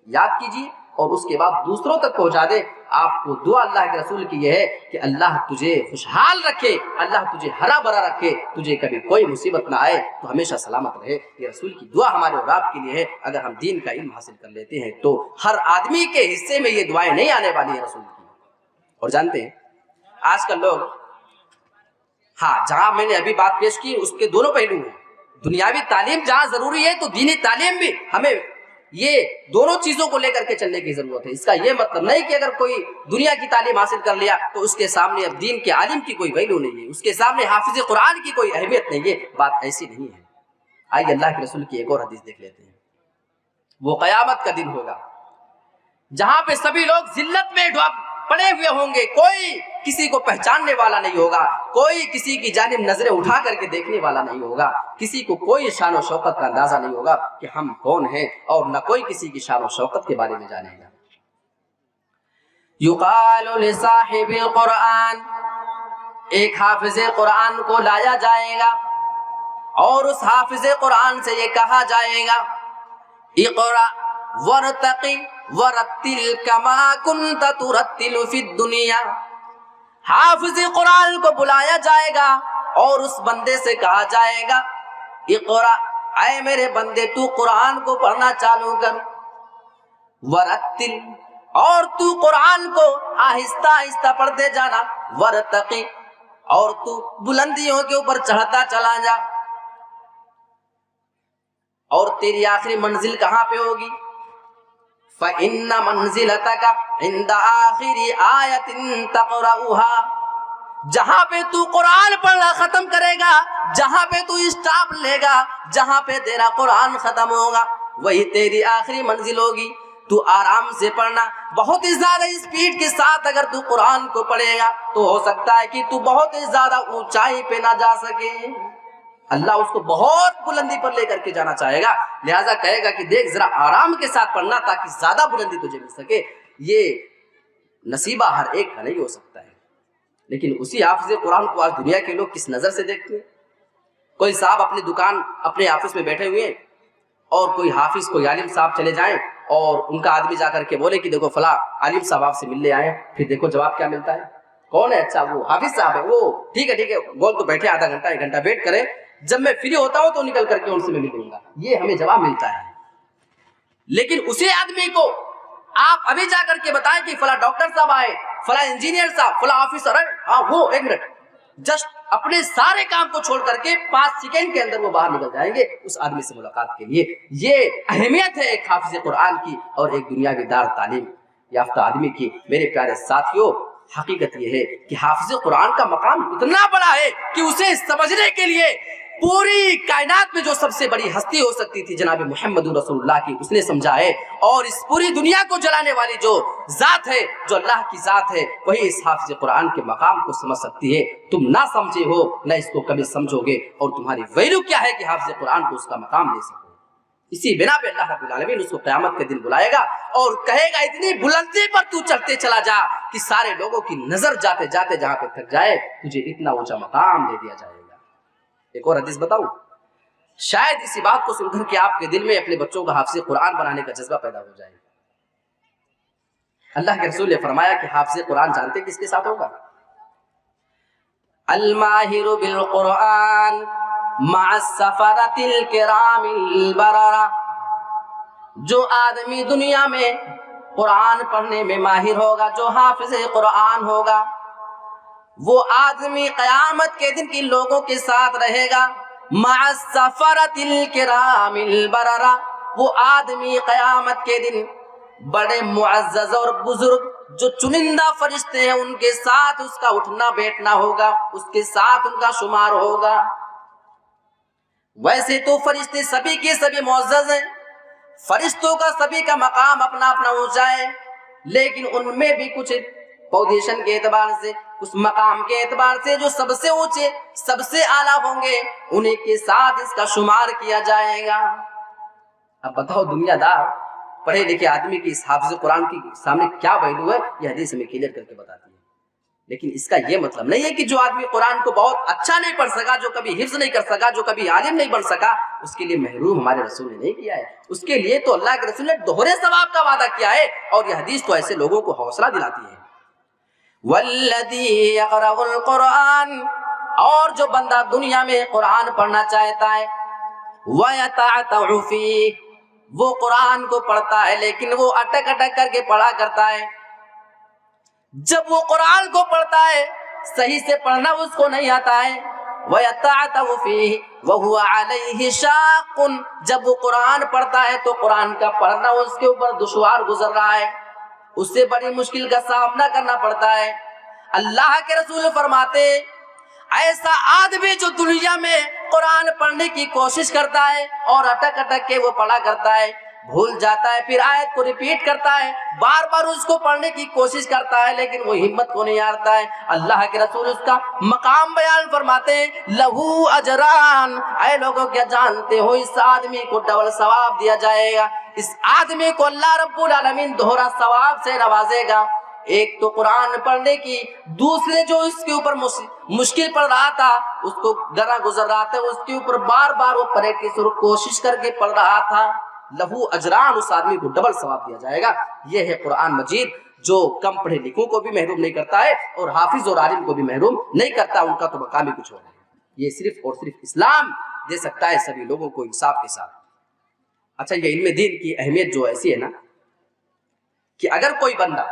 یاد کیجیے اور اس کے بعد دوسروں تک پہنچا دے۔ آپ کو دعا اللہ کے رسول کی یہ ہے کہ اللہ تجھے خوشحال رکھے، اللہ تجھے ہرا بھرا رکھے، تجھے کبھی کوئی مصیبت نہ آئے، تو ہمیشہ سلامت رہے۔ یہ رسول کی دعا ہمارے اور آپ کے لیے ہے۔ اگر ہم دین کا علم حاصل کر لیتے ہیں تو ہر آدمی کے حصے میں یہ دعائیں نہیں آنے والی ہیں رسول کی۔ اور جانتے ہیں آج کل لوگ، ہاں جہاں میں نے ابھی بات پیش کی اس کے دونوں پہلو ہیں، دنیاوی تعلیم جہاں ضروری ہے تو دینی تعلیم بھی ہمیں یہ دونوں چیزوں کو لے کر کے چلنے کی ضرورت ہے. اس کا یہ مطلب نہیں کہ اگر کوئی دنیا کی تعلیم حاصل کر لیا تو اس کے سامنے اب دین کے عالم کی کوئی ویلو نہیں ہے, اس کے سامنے حافظ قرآن کی کوئی اہمیت نہیں ہے. بات ایسی نہیں ہے. آئیے اللہ کے رسول کی ایک اور حدیث دیکھ لیتے ہیں. وہ قیامت کا دن ہوگا جہاں پہ سبھی لوگ ذلت میں پڑے ہوئے ہوں گے, کوئی کسی کو پہچاننے والا نہیں ہوگا, کوئی کسی کی جانب نظریں اٹھا کر کے دیکھنے والا نہیں ہوگا, کسی کو کوئی شان و شوکت کا اندازہ نہیں ہوگا کہ ہم کون ہیں, اور نہ کوئی کسی کی شان و شوکت کے بارے میں جانے گا. یقال لصاحب القرآن, ایک حافظ قرآن کو لایا جائے گا اور اس حافظ قرآن سے یہ کہا جائے گا اقرأ ورتقی ورتل کما کنت ترتل فی الدنیا. حافظ قرآن کو بلایا جائے گا اور اس بندے سے کہا جائے گا اقرأ, اے میرے بندے تو قرآن کو پڑھنا چالو کر, ورتل, اور تو قرآن کو آہستہ آہستہ پڑھتے جانا, ورتقی, اور تو بلندیوں کے اوپر چڑھتا چلا جا. اور تیری آخری منزل کہاں پہ ہوگی؟ فَإِنَّ مَنزِلَتَكَ عِنْدَ آخِرِ آیَةٍ تَقْرَؤُهَا, جہاں پہ تو قرآن پڑھنا ختم کرے گا, جہاں پہ تو اسٹاپ لے گا, جہاں پہ تیرا قرآن ختم ہوگا, وہی تیری آخری منزل ہوگی. تو آرام سے پڑھنا, بہت ہی زیادہ اسپیڈ کے ساتھ اگر تو قرآن کو پڑھے گا تو ہو سکتا ہے کہ تو بہت ہی زیادہ اونچائی پہ نہ جا سکے. اللہ اس کو بہت بلندی پر لے کر کے جانا چاہے گا, لہٰذا کہے گا کہ دیکھ ذرا آرام کے ساتھ پڑھنا تاکہ زیادہ بلندی تجھے مل سکے. یہ نصیبہ ہر ایک کا نہیں ہو سکتا ہے. لیکن اسی حافظ قرآن کو آج دنیا کے لوگ کس نظر سے دیکھتے ہیں؟ کوئی صاحب اپنی دکان اپنے آفس میں بیٹھے ہوئے ہیں اور کوئی حافظ کوئی عالم صاحب چلے جائیں اور ان کا آدمی جا کر کے بولے کہ دیکھو فلاں عالم صاحب آپ سے ملنے آئے, پھر دیکھو جواب کیا ملتا ہے, کون ہے؟ اچھا وہ حافظ صاحب ہے. وہ ٹھیک ہے بول تو بیٹھے, آدھا گھنٹہ 1 گھنٹہ ویٹ کرے, جب میں فری ہوتا ہوں تو نکل کر کے ان سے میں ملوں گا. یہ ہمیں جواب ملتا ہے. لیکن اسی آدمی کو آپ ابھی جا کر کے بتائیں کہ فلاں ڈاکٹر صاحب آئے, فلاں انجینئر صاحب, فلاں آفیسر ہے, ہاں وہ 1 منٹ, جسٹ اپنے سارے کام کو چھوڑ کر کے 5 سیکنڈ کے اندر وہ باہر نکل جائیں گے اس آدمی سے ملاقات کے لیے. یہ اہمیت ہے ایک حافظ قرآن کی اور ایک دنیاوی دار تعلیم یافتہ آدمی کی. میرے پیارے ساتھیوں, حقیقت یہ ہے کہ حافظ قرآن کا مقام اتنا بڑا ہے کہ اسے سمجھنے کے لیے پوری کائنات میں جو سب سے بڑی ہستی ہو سکتی تھی جناب محمد رسول اللہ کی, اس نے سمجھا ہے. اور اس پوری دنیا کو جلانے والی جو ذات ہے, جو اللہ کی ذات ہے, وہی اس حافظ قرآن کے مقام کو سمجھ سکتی ہے. تم نہ سمجھے ہو نہ اس کو کبھی سمجھو گے, اور تمہاری ویلو کیا ہے کہ حافظ قرآن کو اس کا مقام دے سکو. اسی بنا پہ اللہ رب العالمین اس کو قیامت کے دن بلائے گا اور کہے گا اتنی بلندی پر تو چڑھتے چلا جا کہ سارے لوگوں کی نظر جاتے جاتے جہاں پہ تھک جائے تجھے اتنا اونچا مقام دے دیا جائے گا. ایک اور حدیث بتاؤں, شاید اسی بات کو سن کر کے آپ کے دل میں اپنے بچوں کا حافظ قرآن بنانے کا جذبہ پیدا ہو جائے. اللہ کے رسول نے فرمایا کہ حافظ قرآن جانتے کس کے ساتھ ہوگا؟ الماہر بالقرآن مع السفرۃ الکرام البررہ. جو آدمی دنیا میں قرآن پڑھنے میں ماہر ہوگا, جو حافظ قرآن ہوگا, وہ آدمی قیامت کے دن کی لوگوں کے ساتھ رہے گا. مع السفرۃ الکرام البررہ, وہ آدمی قیامت کے دن بڑے معزز اور بزرگ جو چنندہ فرشتے ہیں ان کے ساتھ اس کا اٹھنا بیٹھنا ہوگا, اس کے ساتھ ان کا شمار ہوگا. ویسے تو فرشتے سبھی کے سبھی معزز ہیں, فرشتوں کا سبھی کا مقام اپنا اپنا اونچا ہے, لیکن ان میں بھی کچھ پوزیشن کے اعتبار سے, اس مقام کے اعتبار سے جو سب سے اونچے سب سے اعلیٰ ہوں گے انہیں کے ساتھ اس کا شمار کیا جائے گا. اب بتاؤ دنیا دار پڑھے لکھے آدمی کی اس حافظ قرآن کی سامنے کیا ویلو ہے, یہ حدیث ہمیں کلیئر کر کے بتاتی ہے. لیکن اس کا یہ مطلب نہیں ہے کہ جو آدمی قرآن کو بہت اچھا نہیں پڑھ سکا, جو کبھی حفظ نہیں کر سکا, جو کبھی عالم نہیں بن سکا, اس کے لیے محروم ہمارے رسول نے نہیں کیا ہے. اس کے لیے تو اللہ کے رسول نے دوہرے ثواب کا وعدہ کیا ہے, اور یہ حدیث تو ایسے لوگوں کو حوصلہ دلاتی ہے. والذی یقرأ القرآن, اور جو بندہ دنیا میں قرآن پڑھنا چاہتا ہے, ویتعتع فیہ, وہ قرآن کو پڑھتا ہے لیکن وہ اٹک اٹک کر کے پڑھا کرتا ہے. جب وہ قرآن کو پڑھتا ہے صحیح سے پڑھنا اس کو نہیں آتا ہے, وَيَتَعْتَوْ فِيهِ وَهُوَ عَلَيْهِ شَاقٌ، جب وہ قرآن پڑھتا ہے تو قرآن کا پڑھنا اس کے اوپر دشوار گزر رہا ہے، اس سے بڑی مشکل کا سامنا کرنا پڑتا ہے۔ اللہ کے رسول فرماتے ایسا آدمی جو دنیا میں قرآن پڑھنے کی کوشش کرتا ہے اور اٹک اٹک کے وہ پڑھا کرتا ہے، بھول جاتا ہے، پھر آیت کو ریپیٹ کرتا ہے، بار بار اس کو پڑھنے کی کوشش کرتا ہے لیکن وہ ہمت کو نہیں ہارتا ہے، اللہ کے رسول اس کا مقام بیان فرماتے ہیں لہو اجران، اے لوگوں کیا جانتے ہو اس آدمی کو ڈبل ثواب دیا جائے گا، اس آدمی کو اللہ رب العالمین دوہرا ثواب سے نوازے گا۔ ایک تو قرآن پڑھنے کی، دوسرے جو اس کے اوپر مشکل پڑ رہا تھا، اس کو گرا گزر رہا تھا، اس کے اوپر بار بار وہ پریکٹس اور کوشش کر کے پڑھ رہا تھا، لہو اجران، اس آدمی کو ڈبل ثواب دیا جائے گا۔ یہ ہے قرآن مجید جو کم پڑھے لکھوں کو بھی محروم نہیں کرتا ہے اور حافظ اور عالم کو بھی محروم نہیں کرتا، ان کا تو مقام ہی کچھ اور ہے۔ یہ صرف اور صرف اسلام دے سکتا ہے سبھی لوگوں کو انصاف کے ساتھ۔ اچھا، یہ علم دین کی اہمیت جو ایسی ہے نا کہ اگر کوئی بندہ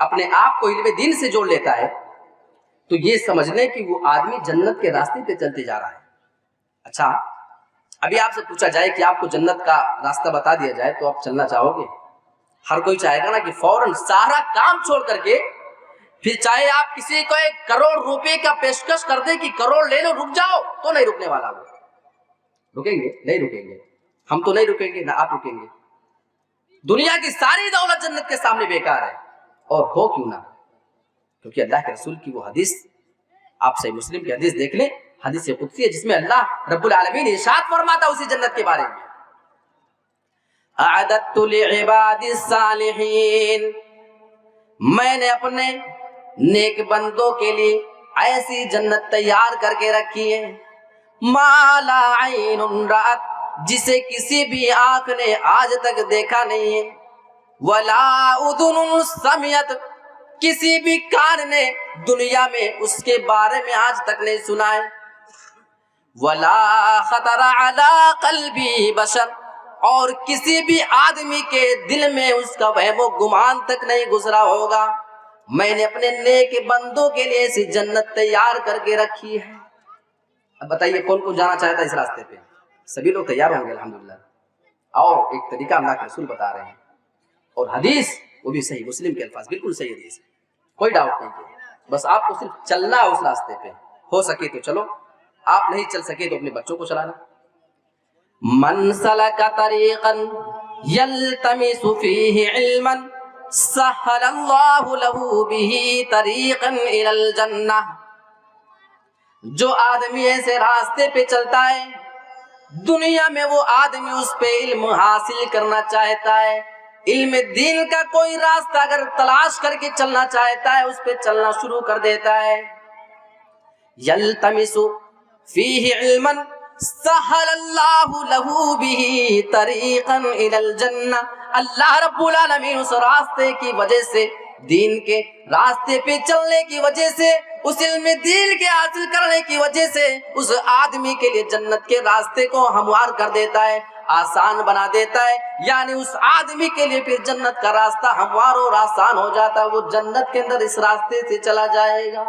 اپنے آپ کو علم دین سے جوڑ لیتا ہے تو یہ سمجھ لیں کہ وہ آدمی جنت کے راستے پہ چلتے جا رہا ہے۔ اچھا، ابھی آپ سے پوچھا جائے کہ آپ کو جنت کا راستہ بتا دیا جائے تو آپ چلنا چاہو گے؟ ہر کوئی چاہے گا نا کہ فوراً سارا کام چھوڑ کر کے، پھر چاہے آپ کسی کو 1 کروڑ روپے کا پیشکش کر دیں کہ کروڑ لے لو رک جاؤ، تو نہیں رکنے والا وہ۔ رکیں گے؟ نہیں رکیں گے، ہم تو نہیں رکیں گے، نہ آپ رکیں گے۔ دنیا کی ساری دولت جنت کے سامنے بیکار ہے، اور ہو کیوں نہ، کیونکہ اللہ کے رسول کی وہ حدیث، آپ صحیح مسلم کی حدیث دیکھ لیں، حدیث قدسی ہے جس میں اللہ رب العالمین ارشاد فرماتا اسی جنت کے بارے میں، اعددت لعباد الصالحین، میں نے اپنے نیک بندوں کے لیے ایسی جنت تیار کر کے رکھی ہے، ما لا عین رأت، جسے کسی بھی آنکھ نے آج تک دیکھا نہیں ہے، ولا اذن سمعت، کسی بھی کان نے دنیا میں اس کے بارے میں آج تک نہیں سنا ہے، ولا خطر علی قلب بشر، اور کسی بھی آدمی کے دل میں اس کا وہم و گمان تک نہیں گزرا ہوگا۔ میں نے اپنے نیک بندوں کے لیے ایسی جنت تیار کر کے رکھی ہے۔ اب بتائیے کون کون جانا چاہتا ہے اس راستے پہ؟ سبھی لوگ تیار ہوں گے الحمدللہ۔ اور ایک طریقہ اللہ کے رسول بتا رہے ہیں، اور حدیث وہ بھی صحیح مسلم کے الفاظ، بالکل صحیح حدیث ہے، کوئی ڈاؤٹ نہیں ہے، بس آپ کو صرف چلنا ہے اس راستے پہ، ہو سکے تو چلو، آپ نہیں چل سکے تو اپنے بچوں کو چلانا۔ من سلک طریقا یلتمس فیہ علما سہل اللہ لہ بہ طریقا الی الجنہ، جو آدمی ایسے راستے پہ چلتا ہے، دنیا میں وہ آدمی اس پہ علم حاصل کرنا چاہتا ہے، علم دین کا کوئی راستہ اگر تلاش کر کے چلنا چاہتا ہے، اس پہ چلنا شروع کر دیتا ہے، یلتمس فیہ علما سہل اللہ لہ بہ طریقا الی الجنہ، اللہ رب العالمین اس راستے کی وجہ سے، دین کے راستے پہ چلنے کی وجہ سے، اس علم دین کے حاصل کرنے کی وجہ سے اس آدمی کے لیے جنت کے راستے کو ہموار کر دیتا ہے، آسان بنا دیتا ہے، یعنی اس آدمی کے لیے پھر جنت کا راستہ ہموار اور آسان ہو جاتا ہے، وہ جنت کے اندر اس راستے سے چلا جائے گا۔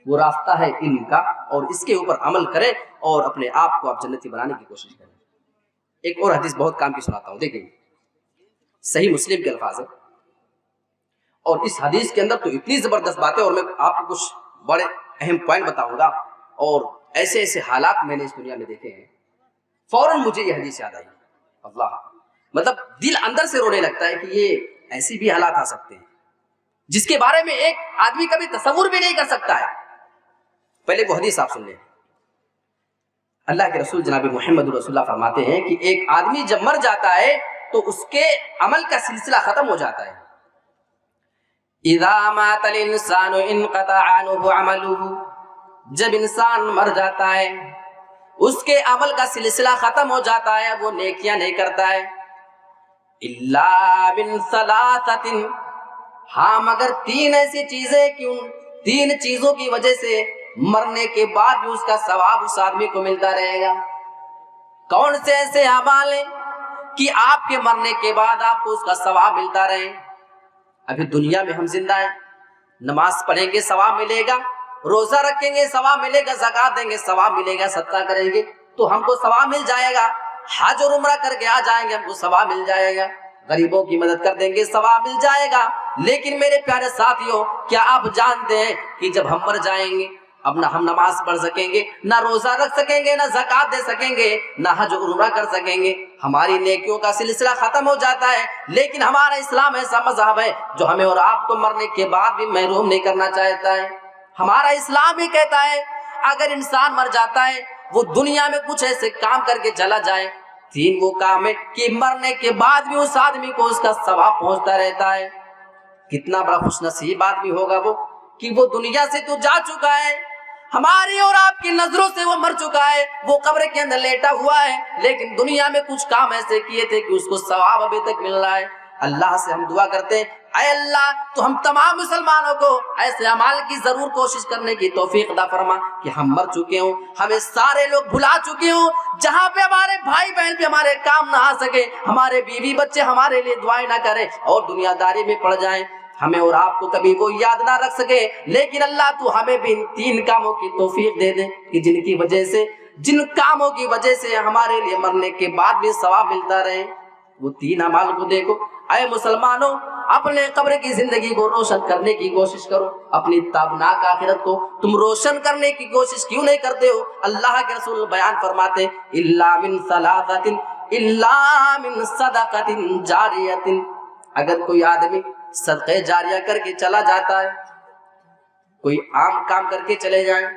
وہ راستہ ہے علم کا، اور اس کے اوپر عمل کرے اور اپنے آپ کو آپ جنتی بنانے کی کوشش کریں۔ ایک اور حدیث بہت کام کی سناتا ہوں، دیکھیں، صحیح مسلم کے الفاظ ہیں، اور اس حدیث کے اندر تو اتنی زبردست باتیں، اور میں آپ کو کچھ بڑے اہم پوائنٹ بتاؤں گا، اور ایسے ایسے حالات میں نے اس دنیا میں دیکھے ہیں، فوراً مجھے یہ حدیث یاد آئی، اللہ، مطلب دل اندر سے رونے لگتا ہے کہ یہ ایسی بھی حالات آ سکتے ہیں جس کے بارے میں ایک آدمی کبھی تصور بھی نہیں کر سکتا ہے۔ پہلے وہ حدیث آپ سن لیں، اللہ کے رسول جناب محمد رسول اللہ فرماتے ہیں کہ ایک آدمی جب مر جاتا ہے تو اس کے عمل کا سلسلہ ختم ہو جاتا ہے، اذا مات الانسان انقطع عنه عمله، جب انسان مر جاتا ہے اس کے عمل کا سلسلہ ختم ہو جاتا ہے، وہ نیکیاں نہیں کرتا ہے، الا من ثلاثۃ، ہاں مگر 3 ایسی چیزیں کہ ان 3 چیزوں کی وجہ سے مرنے کے بعد بھی اس کا ثواب اس آدمی کو ملتا رہے گا۔ کون سے ایسے اعمال ہیں کہ آپ کے مرنے کے بعد آپ کو اس کا ثواب ملتا رہے؟ ابھی دنیا میں ہم زندہ ہیں، نماز پڑھیں گے ثواب ملے گا، روزہ رکھیں گے ثواب ملے گا، زکات دیں گے ثواب ملے گا، صدقہ کریں گے تو ہم کو ثواب مل جائے گا، حج اور عمرہ کر کے آ جائیں گے ہم کو ثواب مل جائے گا، غریبوں کی مدد کر دیں گے ثواب مل جائے گا۔ لیکن میرے پیارے ساتھیوں، کیا آپ جانتے ہیں کہ جب ہم مر جائیں گے اب نہ ہم نماز پڑھ سکیں گے، نہ روزہ رکھ سکیں گے، نہ زکات دے سکیں گے، نہ حج اور عمرہ کر سکیں گے، ہماری نیکیوں کا سلسلہ ختم ہو جاتا ہے۔ لیکن ہمارا اسلام ایسا مذہب ہے جو ہمیں اور آپ کو مرنے کے بعد بھی محروم نہیں کرنا چاہتا ہے۔ ہمارا اسلام بھی کہتا ہے اگر انسان مر جاتا ہے وہ دنیا میں کچھ ایسے کام کر کے چلا جائے، تین وہ کام ہے کہ مرنے کے بعد بھی اس آدمی کو اس کا ثواب پہنچتا رہتا ہے۔ کتنا بڑا خوش نصیب آدمی ہوگا وہ کہ وہ دنیا سے تو جا چکا ہے، ہماری اور آپ کی نظروں سے وہ مر چکا ہے، وہ قبر کے اندر لیٹا ہوا ہے، لیکن دنیا میں کچھ کام ایسے کیے تھے کہ اس کو ثواب ابھی تک مل رہا ہے۔ اللہ سے ہم دعا کرتے ہیں اے اللہ تو ہم تمام مسلمانوں کو ایسے اعمال کی ضرور کوشش کرنے کی توفیق عطا فرما کہ ہم مر چکے ہوں، ہمیں سارے لوگ بھلا چکے ہوں، جہاں پہ ہمارے بھائی بہن بھی ہمارے کام نہ آ سکے، ہمارے بیوی بچے ہمارے لیے دعائیں نہ کریں اور دنیا داری میں پڑ جائیں، ہمیں اور آپ کو کبھی وہ یاد نہ رکھ سکے، لیکن اللہ تو ہمیں بھی ان تین کاموں کی توفیق دے دے کہ جن کاموں کی وجہ سے ہمارے لیے مرنے کے بعد بھی ثواب ملتا رہے۔ وہ تین اعمال کو دیکھو اے مسلمانوں، اپنے قبر کی زندگی کو روشن کرنے کی کوشش کرو، اپنی تابناک آخرت کو تم روشن کرنے کی کوشش کیوں نہیں کرتے ہو؟ اللہ کے رسول بیان فرماتے الا من ثلاثۃ الا من صدقۃ جاریۃ، اگر کوئی آدمی صدقہ جاریہ کر کے چلا جاتا ہے، کوئی عام کام کر کے چلے جائیں،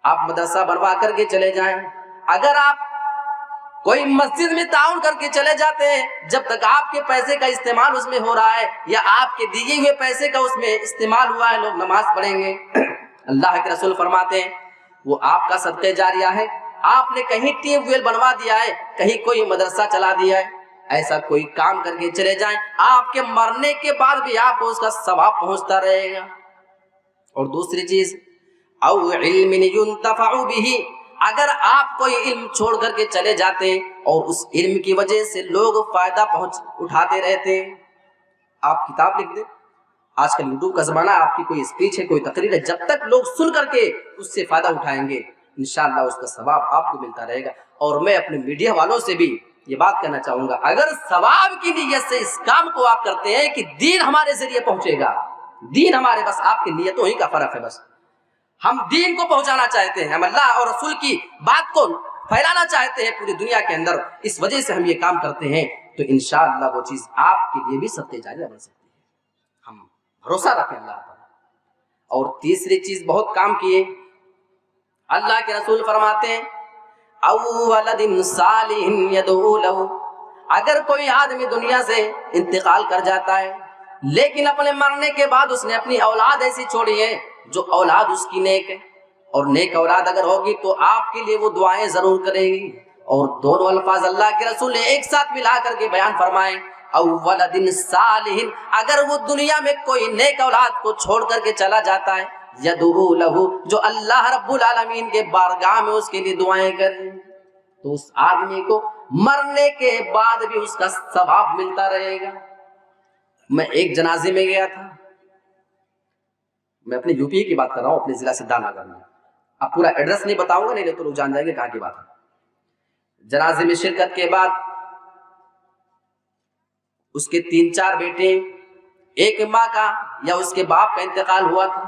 آپ مدرسہ بنوا کر کے چلے جائیں، اگر آپ کوئی مسجد میں تعاون کر کے چلے جاتے ہیں، جب تک آپ کے پیسے کا استعمال اس میں ہو رہا ہے یا آپ کے دیے ہوئے پیسے کا اس میں استعمال ہوا ہے، لوگ نماز پڑھیں گے۔ اللہ کے رسول فرماتے ہیں وہ آپ کا صدقہ جاریہ ہے، آپ نے کہیں ٹیوب ویل بنوا دیا ہے، کہیں کوئی مدرسہ چلا دیا ہے، ایسا کوئی کام کر کے چلے جائیں، آپ کے مرنے کے بعد بھی آپ کو اس کا ثواب پہنچتا رہے گا۔ اور دوسری چیز او علم ينتفع به، اگر آپ کوئی علم چھوڑ کر کے چلے جاتے ہیں اور اس علم کی وجہ سے لوگ فائدہ اٹھاتے رہتے ہیں، آپ کتاب لکھ دیں، آج کل یوٹیوب کا زمانہ، آپ کی کوئی اسپیچ ہے، کوئی تقریر ہے، جب تک لوگ سن کر کے اس سے فائدہ اٹھائیں گے انشاءاللہ اس کا ثواب آپ کو ملتا رہے گا۔ اور میں اپنے میڈیا والوں سے بھی یہ بات کہنا چاہوں گا، اگر ثواب کی نیت سے اس کام کو آپ کرتے ہیں کہ دین ہمارے ذریعے پہنچے گا، دین ہمارے، بس آپ کی نیتوں ہی کا فرق ہے، بس ہم دین کو پہنچانا چاہتے ہیں، ہم اللہ اور رسول کی بات کو پھیلانا چاہتے ہیں پوری دنیا کے اندر، اس وجہ سے ہم یہ کام کرتے ہیں، تو انشاءاللہ وہ چیز آپ کے لیے بھی صدقہ جاریہ بن سکتی ہے۔ ہم بھروسہ رکھیں اللہ پر۔ اور تیسری چیز بہت کام کیے، اللہ کے رسول فرماتے ہیں او ولد صالح يدعو له، اگر کوئی آدمی دنیا سے انتقال کر جاتا ہے لیکن اپنے مرنے کے بعد اس نے اپنی اولاد ایسی چھوڑی ہے جو اولاد اس کی نیک ہے، اور نیک اولاد اگر ہوگی تو آپ کے لیے وہ دعائیں ضرور کرے گی۔ اور دونوں الفاظ اللہ کے رسول نے ایک ساتھ ملا کر کے بیان فرمائے او ولد صالح، اگر وہ دنیا میں کوئی نیک اولاد کو چھوڑ کر کے چلا جاتا ہے یدعو لہ، جو اللہ رب العالمین کے بارگاہ میں اس کے لیے دعائیں کریں، تو اس آدمی کو مرنے کے بعد بھی اس کا ثواب ملتا رہے گا۔ میں ایک جنازے میں گیا تھا، میں اپنے یو پی کی بات کر رہا ہوں، اپنے ضلع سدھا نگر میں، اب پورا ایڈریس نہیں بتاؤں گا نہیں تو لوگ جان جائیں گے کہاں کی بات ہے۔ جنازے میں شرکت کے بعد اس کے 3-4 بیٹے، ایک ماں کا یا اس کے باپ کا انتقال ہوا تھا،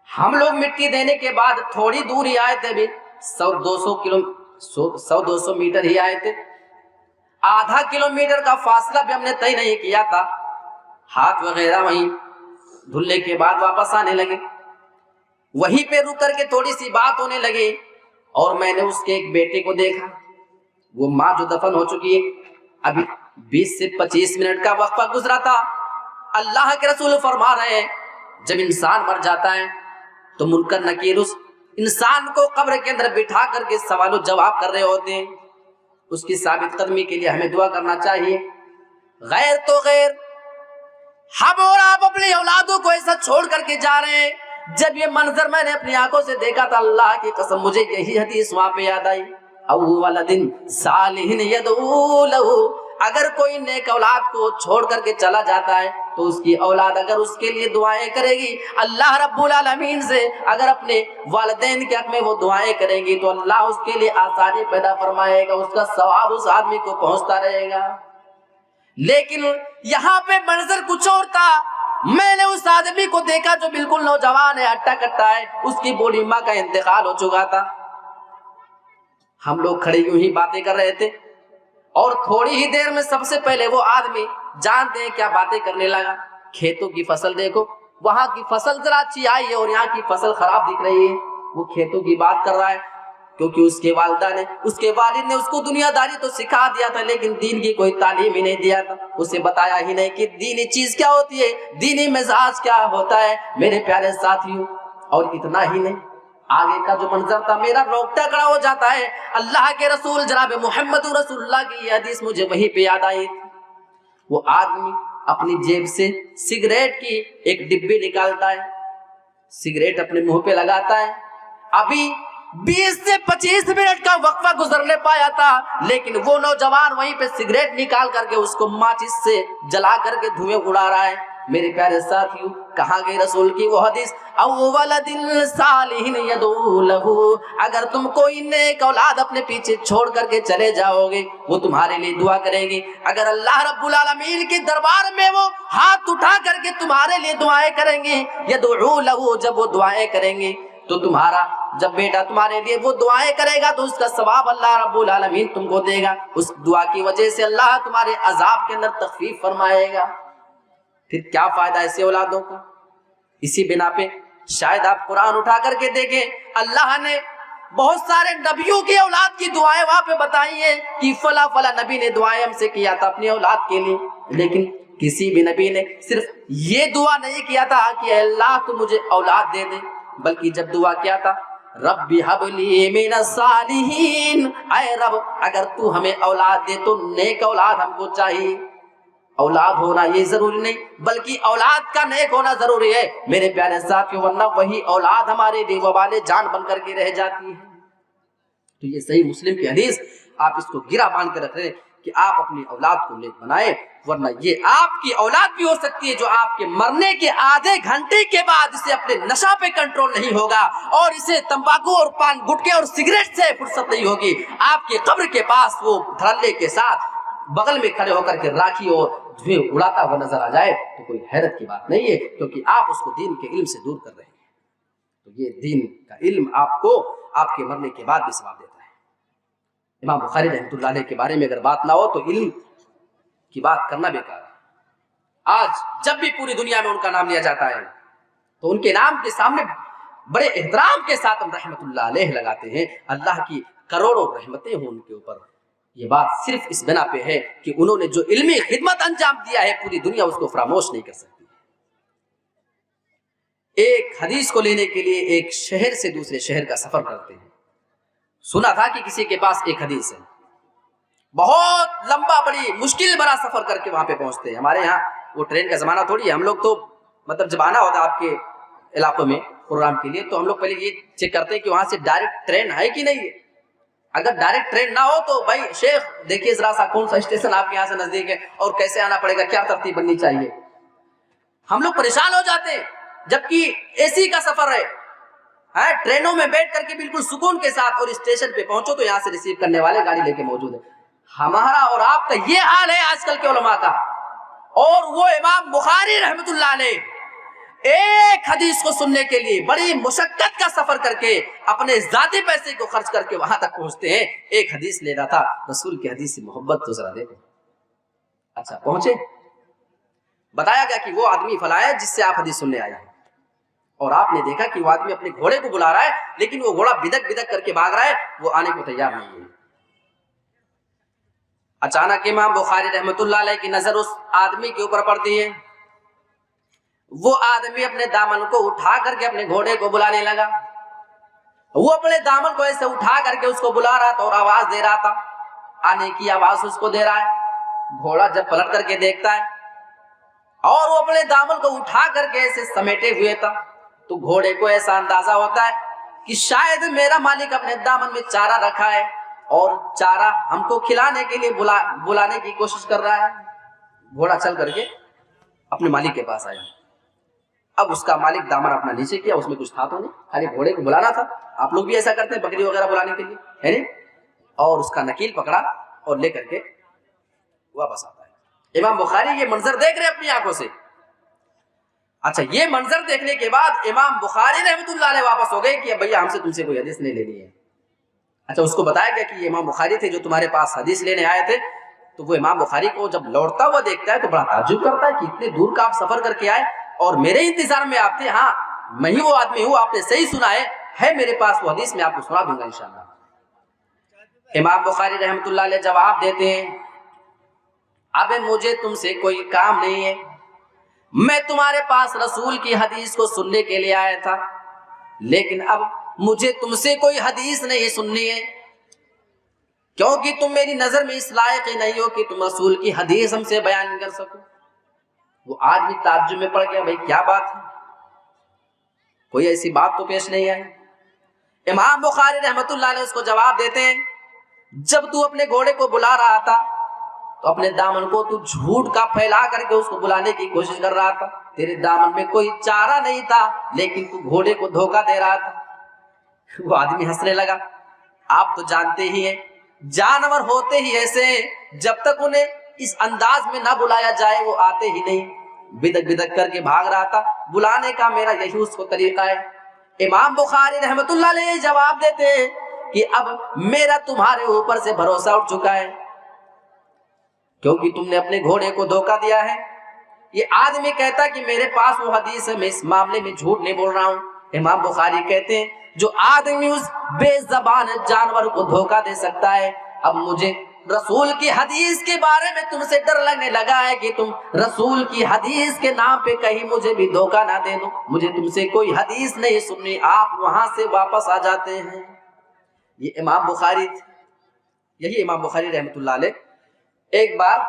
ہم لوگ مٹی دینے کے بعد تھوڑی دور ہی آئے تھے، بھی 100-200 میٹر ہی آئے تھے، آدھا کلومیٹر کا فاصلہ بھی ہم نے طے نہیں کیا تھا، ہاتھ وغیرہ وہیں دھلنے کے بعد واپس آنے لگے، وہیں پہ رک کر کے تھوڑی سی بات ہونے لگی، اور میں نے اس کے ایک بیٹے کو دیکھا، وہ ماں جو دفن ہو چکی ہے، ابھی 20 سے 25 منٹ کا وقفہ گزرا تھا۔ اللہ کے رسول فرما رہے ہیں جب انسان مر جاتا ہے تو منکر نکیر اس انسان کو قبر کے اندر بٹھا کر کے سوال و جواب کر رہے ہوتے ہیں، اس کی ثابت قدمی کے لیے ہمیں دعا کرنا چاہیے۔ غیر تو غیر، ہم اور آپ اپنی اولادوں کو ایسا چھوڑ کر کے جا رہے ہیں، جب یہ منظر میں نے اپنی آنکھوں سے دیکھا تھا، اللہ کی قسم مجھے یہی حدیث وہاں پہ یاد آئی، او ولد صالح يدعو له، اگر کوئی نیک اولاد کو چھوڑ کر کے چلا جاتا ہے تو اس کی اولاد اگر اس کے لیے دعائیں کرے گی، اللہ رب العالمین سے اگر اپنے والدین کے حق میں وہ دعائیں کرے گی تو اللہ اس کے لیے آسانی پیدا فرمائے گا، اس کا ثواب اس آدمی کو پہنچتا رہے گا۔ لیکن یہاں پہ منظر کچھ اور تھا۔ میں نے اس آدمی کو دیکھا جو بالکل نوجوان ہے، ہٹا کٹا ہے، اس کی بوڑھی ماں کا انتقال ہو چکا تھا۔ ہم لوگ کھڑے یوں ہی باتیں کر رہے تھے اور تھوڑی ہی دیر میں سب سے پہلے وہ آدمی جانتے ہیں کیا باتیں کرنے لگا؟ کھیتوں کی فصل دیکھو، وہاں کی فصل ذرا اچھی آئی ہے اور یہاں کی فصل خراب دکھ رہی ہے۔ وہ کھیتوں کی بات کر رہا ہے کیونکہ اس کے والدہ نے، اس کے والد نے اس کو دنیا داری تو سکھا دیا تھا لیکن دین کی کوئی تعلیم ہی نہیں دیا تھا، اسے بتایا ہی نہیں کہ دینی چیز کیا ہوتی ہے، دینی مزاج کیا ہوتا ہے میرے پیارے ساتھیوں۔ اور اتنا ہی نہیں، آگے کا جو منظر تھا میرا روکٹا کھڑا ہو جاتا ہے۔ اللہ کے رسول جناب محمد رسول اللہ کی یہ حدیث مجھے وہیں پہ یاد آئی۔ وہ آدمی اپنی جیب سے سگریٹ کی ایک ڈبی نکالتا ہے، سگریٹ اپنے منہ پہ لگاتا ہے۔ ابھی 20 سے 25 منٹ کا وقفہ گزرنے پایا تھا لیکن وہ نوجوان وہیں پہ سگریٹ نکال کر کے اس کو ماچس سے جلا کر کے دھوئیں اڑا رہا ہے۔ میرے پیارے ساتھیوں، کہاں گئی رسول کی وہ حدیث، اولد صالح یدعو لہ، اگر تم کوئی نیک اولاد اپنے پیچھے چھوڑ کر کے چلے جاؤ گے وہ تمہارے لیے دعا کرے گی۔ اگر اللہ رب العالمین کے دربار میں وہ ہاتھ اٹھا کر کے تمہارے لیے دعائیں کریں گے، یدعو لہ، جب وہ دعائیں کریں گے تو تمہارا جب بیٹا تمہارے لیے وہ دعائیں کرے گا تو اس کا ثواب اللہ رب العالمین تم کو دے گا، اس دعا کی وجہ سے اللہ تمہارے عذاب کے اندر تخفیف فرمائے گا۔ پھر کیا فائدہ ایسے اولادوں کا؟ اسی بنا پہ شاید آپ قرآن اٹھا کر کے دیکھیں، اللہ نے بہت سارے نبیوں کی اولاد کی دعائیں وہاں پہ بتائی ہیں کہ فلاں فلاں نبی نے دعائیں ہم سے کیا تھا اپنی اولاد کے لیے، لیکن کسی بھی نبی نے صرف یہ دعا نہیں کیا تھا کہ اے اللہ تو مجھے اولاد دے دے، بلکہ جب دعا کیا تھا رب ہب لی من الصالحین، اے رب اگر تو ہمیں اولاد دے تو نیک اولاد ہم کو چاہیے۔ اولاد ہونا یہ ضروری نہیں بلکہ اولاد کا نیک ہونا ضروری ہے میرے پیارے ساتھیوں، ورنہ وہی اولاد ہمارے لیے وبال جان بن کر کے رہ جاتی ہے۔ تو یہ صحیح مسلم کی حدیث، آپ اس کو گرہ باندھ کر رکھ رہے کہ آپ اپنی اولاد کو نیک بنائیں، ورنہ یہ آپ کی اولاد بھی ہو سکتی ہے جو آپ کے مرنے کے آدھے گھنٹے کے بعد اسے اپنے نشہ پہ کنٹرول نہیں ہوگا اور اسے تمباکو اور پان گٹکے اور سگریٹ سے فرصت نہیں ہوگی، آپ کی قبر کے پاس وہ دھڑلے کے ساتھ بغل میں کھڑے ہو کر کے راکھی اور دھویں اڑاتا ہوا نظر آ جائے تو کوئی حیرت کی بات نہیں ہے، کیونکہ آپ اس کو دین کے علم سے دور کر رہے ہیں۔ تو یہ دین کا علم آپ کو آپ کے مرنے کے بعد بھی ثواب دیتا ہے۔ امام بخاری رحمۃ اللہ علیہ کے بارے میں اگر بات نہ ہو تو علم کی بات کرنا بیکار ہے۔ آج جب بھی پوری دنیا میں ان کا نام لیا جاتا ہے تو ان کے نام کے سامنے بڑے احترام کے ساتھ ہم رحمۃ اللہ علیہ لگاتے ہیں۔ اللہ کی کروڑوں رحمتیں ہوں ان کے اوپر۔ یہ بات صرف اس بنا پہ ہے کہ انہوں نے جو علمی خدمت انجام دیا ہے پوری دنیا اس کو فراموش نہیں کر سکتی۔ ایک حدیث کو لینے کے لیے ایک شہر سے دوسرے شہر کا سفر کرتے ہیں۔ سنا تھا کہ کسی کے پاس ایک حدیث ہے، بہت لمبا بڑی مشکل بڑا سفر کر کے وہاں پہ پہنچتے ہیں۔ ہمارے یہاں وہ ٹرین کا زمانہ تھوڑی ہے، ہم لوگ تو مطلب جب آنا ہوتا ہے آپ کے علاقوں میں پروگرام کے لیے تو ہم لوگ پہلے یہ چیک کرتے ہیں کہ وہاں سے ڈائریکٹ ٹرین ہے کہ نہیں ہے۔ اگر ڈائریکٹ ٹرین نہ ہو تو بھائی شیخ دیکھیے ذرا سا کون سا اسٹیشن آپ کے یہاں سے نزدیک ہے اور کیسے آنا پڑے گا، کیا ترتیب بننی چاہیے۔ ہم لوگ پریشان ہو جاتے ہیں جبکہ اے سی کا سفر ہے، ٹرینوں میں بیٹھ کر کے بالکل سکون کے ساتھ اور اسٹیشن پہ پہنچو تو یہاں سے ریسیو کرنے والے گاڑی لے کے موجود ہے۔ ہمارا اور آپ کا یہ حال ہے آج کل کے علماء کا، اور وہ امام بخاری رحمت اللہ علیہ ایک حدیث کو سننے کے لیے بڑی مشقت کا سفر کر کے اپنے ذاتی پیسے کو خرچ کر کے وہاں تک پہنچتے ہیں۔ ایک حدیث لینا تھا، رسول کی حدیث سے محبت تو ذرا دیکھو۔ اچھا پہنچے، بتایا گیا کہ وہ آدمی فلاں ہے جس سے آپ حدیث سننے آئے ہیں، اور آپ نے دیکھا کہ وہ آدمی اپنے گھوڑے کو بلا رہا ہے لیکن وہ گھوڑا بدک بدک کر کے بھاگ رہا ہے، وہ آنے کو تیار نہیں ہے۔ اچانک امام بخاری رحمت اللہ علیہ کی نظر اس آدمی کے اوپر پڑتی ہے۔ وہ آدمی اپنے دامن کو اٹھا کر کے اپنے گھوڑے کو بلانے لگا، وہ اپنے دامن کو ایسے اٹھا کر کے اس کو بلا رہا تھا اور آواز دے رہا تھا، آنے کی آواز اس کو دے رہا ہے۔ گھوڑا جب پلٹ کر کے دیکھتا ہے اور وہ اپنے دامن کو اٹھا کر کے ایسے سمیٹے ہوئے تھا تو گھوڑے کو ایسا اندازہ ہوتا ہے کہ شاید میرا مالک اپنے دامن میں چارہ رکھا ہے اور چارہ ہم کو کھلانے کے لیے بلانے کی کوشش کر رہا ہے۔ گھوڑا چل کر کے اپنے مالک کے پاس آیا. اب اس کا مالک دامن اپنا نیچے کیا, اس میں کچھ تھا تو نہیں, خالی گھوڑے کو بلانا تھا. آپ لوگ بھی ایسا کرتے ہیں بکری وغیرہ بلانے کے لیے, ہے نہیں؟ اور اس کا نکیل پکڑا اور لے کر کے واپس آتا ہے. امام بخاری یہ منظر دیکھ رہے اپنی آنکھوں سے. اچھا, یہ منظر دیکھنے کے بعد امام بخاری رحمۃ اللہ علیہ واپس ہو گئے کہ بھیا ہم سے تم سے کوئی حدیث نہیں لینی ہے. اچھا, اس کو بتایا گیا کہ یہ امام بخاری تھے جو تمہارے پاس حدیث لینے آئے تھے. تو وہ امام بخاری کو جب لوٹتا ہوا دیکھتا ہے تو بڑا تعجب کرتا ہے کہ اتنے دور کا آپ سفر کر کے آئے اور میرے انتظار میں آپ تھے. ہاں, میں ہی وہ آدمی ہوں, آپ نے صحیح سنا ہے میرے پاس وہ حدیث, میں آپ کو سنا دوں گا انشاءاللہ. امام بخاری رحمۃ اللہ علیہ جواب دیتے ہیں, اب مجھے تم سے کوئی کام نہیں ہے, میں تمہارے پاس رسول کی حدیث کو سننے کے لیے آیا تھا, لیکن اب مجھے تم سے کوئی حدیث نہیں سننی ہے, کیونکہ تم میری نظر میں اس لائق ہی نہیں ہو کہ تم رسول کی حدیث ہم سے بیان کر سکو. وہ آدمی تعجب میں پڑ گیا, بھائی کیا بات ہے, کوئی ایسی بات تو پیش نہیں آئی. امام بخاری رحمۃ اللہ علیہ اس کو جواب دیتے ہیں, جب تو اپنے گھوڑے کو بلا رہا تھا تو اپنے دامن کو تو جھوٹ کا پھیلا کر کے اس کو بلانے کی کوشش کر رہا تھا. تیرے دامن میں کوئی چارہ نہیں تھا, لیکن تو گھوڑے کو دھوکہ دے رہا تھا. وہ آدمی ہنسنے لگا. آپ تو جانتے ہی ہیں جانور ہوتے ہی ایسے, جب تک انہیں اس انداز میں نہ بلایا جائے وہ آتے ہی نہیں. بدک بدک کر کے بھاگ رہا تھا, بلانے کا میرا یہی اس کو طریقہ ہے. امام بخاری رحمت اللہ علیہ جواب دیتے ہیں کہ اب میرا تمہارے اوپر سے بھروسہ اٹھ چکا ہے, کیونکہ تم نے اپنے گھوڑے کو دھوکہ دیا ہے. یہ آدمی کہتا کہ میرے پاس وہ حدیث ہے, میں اس معاملے میں جھوٹ نہیں بول رہا ہوں. امام بخاری کہتے ہیں جو آدمی اس بے زبان جانور کو دھوکہ دے سکتا ہے, اب مجھے رسول کی حدیث کے بارے میں تم سے ڈر لگنے لگا ہے کہ تم رسول کی حدیث کے نام پہ کہیں مجھے بھی دھوکہ نہ دے دو. مجھے تم سے کوئی حدیث نہیں سننی, آپ وہاں سے واپس آ جاتے ہیں. یہ امام بخاری تھے. یہی امام بخاری رحمت اللہ علیہ ایک بار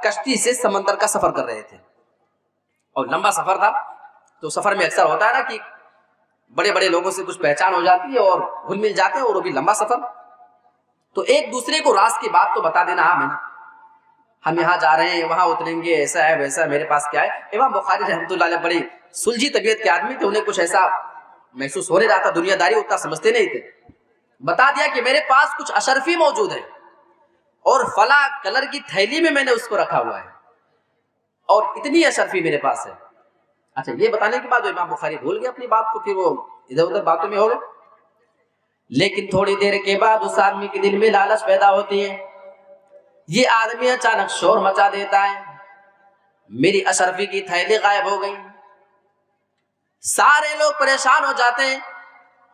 کشتی سے سمندر کا سفر کر رہے تھے, اور لمبا سفر تھا. تو سفر میں اکثر ہوتا ہے نا کہ بڑے بڑے لوگوں سے کچھ پہچان ہو جاتی ہے اور گھل مل جاتے ہیں, اور وہ بھی لمبا سفر. تو ایک دوسرے کو راز کی بات تو بتا دینا, ہاں میں نا ہم یہاں جا رہے ہیں, وہاں اتریں گے, ایسا ہے ویسا ہے, میرے پاس کیا ہے. امام بخاری رحمۃ اللہ علیہ بڑی سلجھی طبیعت کے آدمی تھے, انہیں کچھ ایسا محسوس ہونے رہا تھا, دنیا داری اتنا سمجھتے نہیں تھے. بتا دیا کہ میرے پاس کچھ اشرفی موجود ہے اور فلاں کلر کی تھیلی میں میں نے اس کو رکھا ہوا ہے, اور اتنی اشرفی میرے پاس ہے. اچھا, یہ بتانے کے بعد امام بخاری بھول گئے اپنی بات کو, پھر وہ ادھر ادھر باتوں میں ہو گئے. لیکن تھوڑی دیر کے بعد اس آدمی کے دل میں لالچ پیدا ہوتی ہے. یہ آدمی اچانک شور مچا دیتا ہے, میری اشرفی کی تھیلی غائب ہو گئی. سارے لوگ پریشان ہو جاتے ہیں,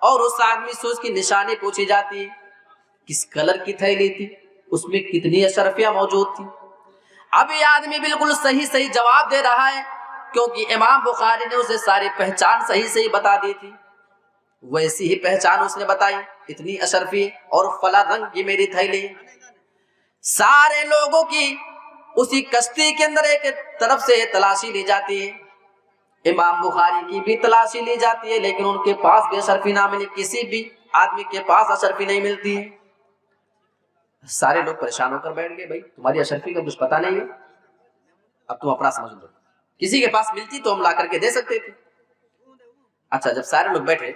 اور اس آدمی سے اس کی نشانی پوچھی جاتی ہے, کس کلر کی تھیلی تھی, اس میں کتنی اشرفیاں موجود تھی. اب یہ آدمی بالکل صحیح جواب دے رہا ہے, کیونکہ امام بخاری نے اسے ساری پہچان صحیح بتا دی تھی. ویسی ہی پہچان اس نے بتائی, اتنی اشرفی اور فلاں رنگ کی میری تھیلی. سارے لوگوں کی اسی کشتی کے اندر ایک طرف سے تلاشی لی جاتی ہے, امام بخاری کی بھی تلاشی لی جاتی ہے, لیکن ان کے پاس بھی اشرفی نہ ملی, کسی بھی آدمی کے پاس اشرفی نہیں ملتی ہے. سارے لوگ پریشان ہو کر بیٹھ گئے, بھائی تمہاری اشرفی کا کچھ پتا نہیں ہے, اب تم اپنا سمجھ لو, کسی کے پاس ملتی تو ہم لا کر کے دے سکتے تھے. اچھا, جب سارے لوگ بیٹھے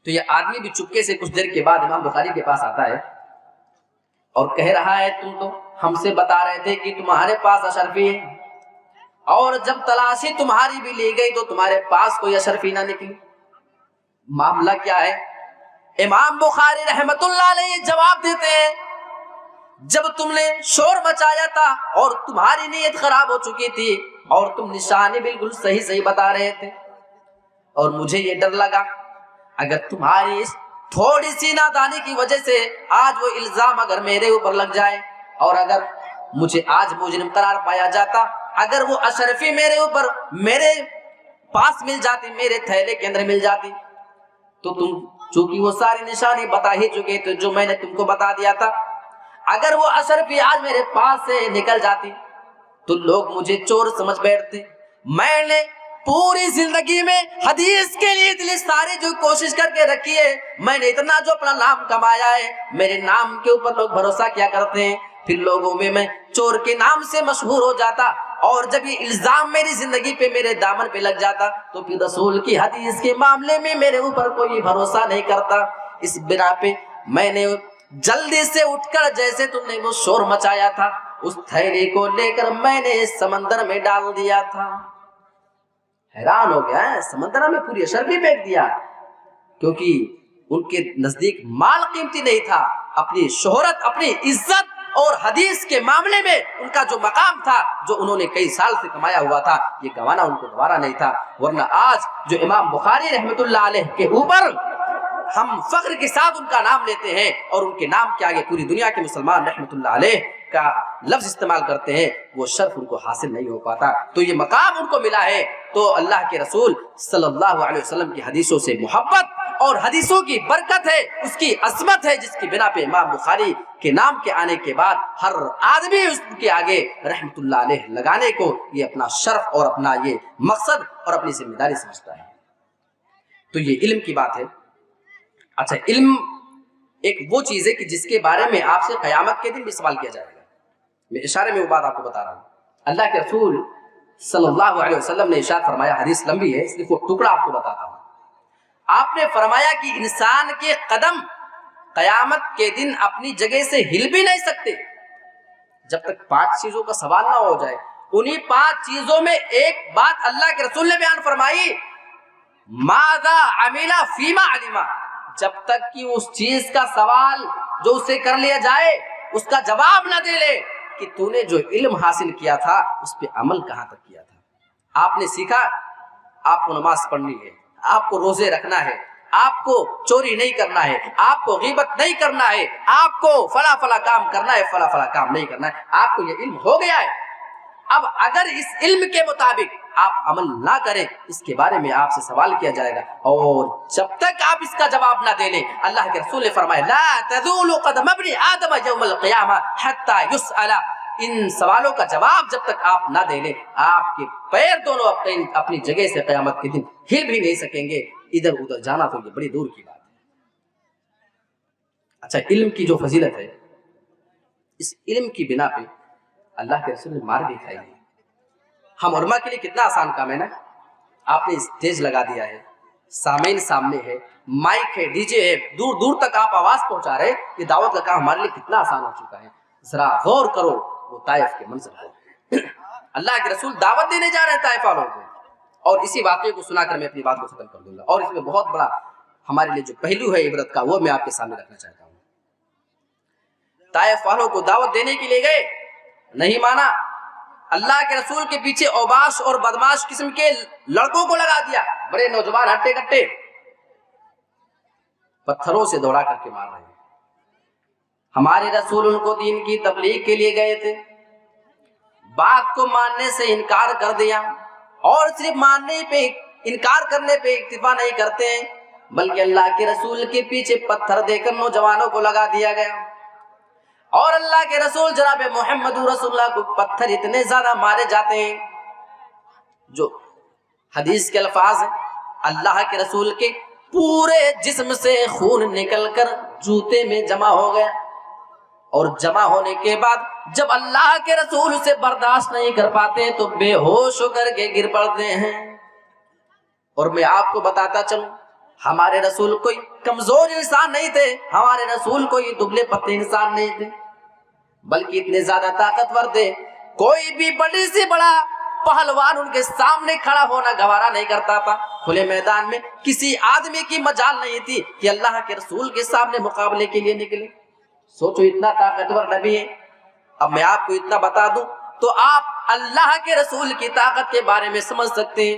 تو یہ آدمی بھی چپکے سے کچھ دیر کے بعد امام بخاری کے پاس آتا ہے اور کہہ رہا ہے, تم تو ہم سے بتا رہے تھے کہ تمہارے پاس اشرفی ہے, اور جب تلاشی تمہاری بھی لی گئی تو تمہارے پاس کوئی اشرفی نہ نکلی, معاملہ کیا ہے؟ امام بخاری رحمت اللہ علیہ جواب دیتے ہیں, جب تم نے شور مچایا تھا اور تمہاری نیت خراب ہو چکی تھی اور تم نشانی بالکل صحیح بتا رہے تھے, اور مجھے یہ ڈر لگا اگر تمہاری اس تھوڑی سی نادانی کی وجہ سے آج وہ الزام اگر میرے اوپر لگ جائے, اور اگر مجھے آج مجرم قرار پایا جاتا, اگر وہ اشرفی میرے اوپر میرے پاس مل جاتی, میرے تھیلے کے اندر مل جاتی, تو تم چونکہ وہ ساری نشانی بتا ہی چکے تھے جو میں نے تم کو بتا دیا تھا, اگر وہ اشرفی آج میرے پاس سے نکل جاتی تو لوگ مجھے چور سمجھ بیٹھتے. میں نے پوری زندگی میں حدیث کے لیے اتنی ساری جو کوشش کر کے رکھی ہے, میں نے اتنا جو اپنا نام کمایا ہے, میرے نام کے اوپر لوگ بھروسہ کیا کرتے ہیں, پھر لوگوں میں چور کے نام سے مشہور ہو جاتا اور جب یہ الزام میری زندگی پہ میرے دامن پہ لگ جاتا تو پھر رسول کی حدیث کے معاملے میں میرے اوپر کوئی بھروسہ نہیں کرتا. اس بنا پہ میں نے جلدی سے اٹھ کر جیسے تم نے وہ شور مچایا تھا اس تھیلی کو لے کر میں نے سمندر میں ڈال دیا تھا. حیران ہو گیا ہے, سمندر میں پوری اشرفی پھینک دیا, کیونکہ ان کے نزدیک مال قیمتی نہیں تھا, اپنی شہرت, اپنی عزت اور حدیث کے معاملے میں ان کا جو مقام تھا, جو انہوں نے کئی سال سے کمایا ہوا تھا, یہ گنوانا ان کو گوارا نہیں تھا. ورنہ آج جو امام بخاری رحمت اللہ علیہ کے اوپر ہم فخر کے ساتھ ان کا نام لیتے ہیں اور ان کے نام کے آگے پوری دنیا کے مسلمان رحمت اللہ علیہ کا لفظ استعمال کرتے ہیں, وہ شرف ان کو حاصل نہیں ہو پاتا. تو یہ مقام ان کو ملا ہے تو اللہ کے رسول صلی اللہ علیہ وسلم کی حدیثوں سے محبت اور حدیثوں کی برکت ہے, اس کی عظمت ہے, جس کی بنا پہ امام بخاری کے نام کے آنے کے بعد ہر آدمی اس کے آگے رحمت اللہ علیہ لگانے کو یہ اپنا شرف اور اپنا یہ مقصد اور اپنی ذمہ داری سمجھتا ہے. تو یہ علم کی بات ہے. اچھا, علم ایک وہ چیز ہے کہ جس کے بارے میں آپ سے قیامت کے دن بھی سوال کیا جائے گا. میں اشارے میں وہ بات آپ کو بتا رہا ہوں. اللہ کے رسول صلی اللہ علیہ وسلم نے ارشاد فرمایا, حدیث لمبی ہے اس لیے وہ ٹکڑا آپ کو بتاتا ہوں. آپ نے فرمایا کہ انسان کے قدم قیامت کے دن اپنی جگہ سے ہل بھی نہیں سکتے جب تک 5 چیزوں کا سوال نہ ہو جائے. انہی 5 چیزوں میں ایک بات اللہ کے رسول نے بیان فرمائی, ماذا عمل فیما علم, جب تک کہ اس چیز کا سوال جو اسے کر لیا جائے اس کا جواب نہ دے لے کہ تو نے جو علم حاصل کیا تھا اس پہ عمل کہاں تک کیا تھا. آپ نے سیکھا, آپ کو نماز پڑھنی ہے, آپ کو روزے رکھنا ہے, آپ کو چوری نہیں کرنا ہے, آپ کو غیبت نہیں کرنا ہے, آپ کو فلا فلا کام کرنا ہے, فلا فلا کام نہیں کرنا ہے. آپ کو یہ علم ہو گیا ہے. اب اگر اس علم کے مطابق آپ عمل نہ کریں اس کے بارے میں آپ سے سوال کیا جائے گا, اور جب تک آپ اس کا جواب نہ دے لیں, اللہ کے رسول نے فرمایا لا تزول قدم ابن آدم یوم القیامہ حتی یسأل, ان سوالوں کا جواب جب تک آپ نہ دے لیں آپ کے پیر دونوں اپنی جگہ سے قیامت کے دن ہل بھی نہیں سکیں گے. ادھر ادھر جانا تو یہ بڑی دور کی بات ہے. اچھا, علم کی جو فضیلت ہے, اس علم کی بنا پہ اللہ کے رسول نے مار بھی کھائی ہے. ہم علماء کے لیے کتنا آسان کام ہے نا, آپ نے اسٹیج لگا دیا ہے, سامعین سامنے ہے, مائک ہے, ڈی جے ہے, دور دور تک آپ آواز پہنچا رہے. یہ دعوت کا کام ہمارے لیے کتنا آسان ہو چکا ہے. ذرا غور کرو وہ طائف کے منظر کو. اللہ کے رسول دعوت دینے جا رہے ہیں طائف والوں کو, اور اسی واقعے کو سنا کر میں اپنی بات کو ختم کر دوں گا. اور اس میں بہت بڑا ہمارے لیے جو پہلو ہے عبرت کا, وہ میں آپ کے سامنے رکھنا چاہتا ہوں. طائف والوں کو دعوت دینے کے لیے گئے, نہیں مانا. اللہ کے رسول کے پیچھے اوباش اور بدماش قسم کے لڑکوں کو لگا دیا, بڑے نوجوان ہٹے کٹے, پتھروں سے دوڑا کر کے مار رہے ہیں. ہمارے رسول ان کو دین کی تبلیغ کے لیے گئے تھے, بات کو ماننے سے انکار کر دیا, اور صرف ماننے پہ انکار کرنے پہ اکتفا نہیں کرتے ہیں بلکہ اللہ کے رسول کے پیچھے پتھر دے کر نوجوانوں کو لگا دیا گیا. اور اللہ کے رسول جناب محمد رسول اللہ کو پتھر اتنے زیادہ مارے جاتے ہیں, جو حدیث کے الفاظ ہیں, اللہ کے رسول کے پورے جسم سے خون نکل کر جوتے میں جمع ہو گیا, اور جمع ہونے کے بعد جب اللہ کے رسول اسے برداشت نہیں کر پاتے تو بے ہوش ہو کر کے گر پڑتے ہیں. اور میں آپ کو بتاتا چلوں, ہمارے رسول کوئی کمزور انسان نہیں تھے, ہمارے رسول کوئی دبلے پتلے انسان نہیں تھے, بلکہ اتنے زیادہ طاقتور تھے. کوئی بھی بڑی سے بڑا پہلوان ان کے سامنے کھڑا ہونا گوارا نہیں کرتا تھا. کھلے میدان میں کسی آدمی کی مجال نہیں تھی کہ اللہ کے رسول کے سامنے مقابلے کے لیے نکلے. سوچو اتنا طاقتور نبی ہے. اب میں آپ کو اتنا بتا دوں تو آپ اللہ کے رسول کی طاقت کے بارے میں سمجھ سکتے ہیں.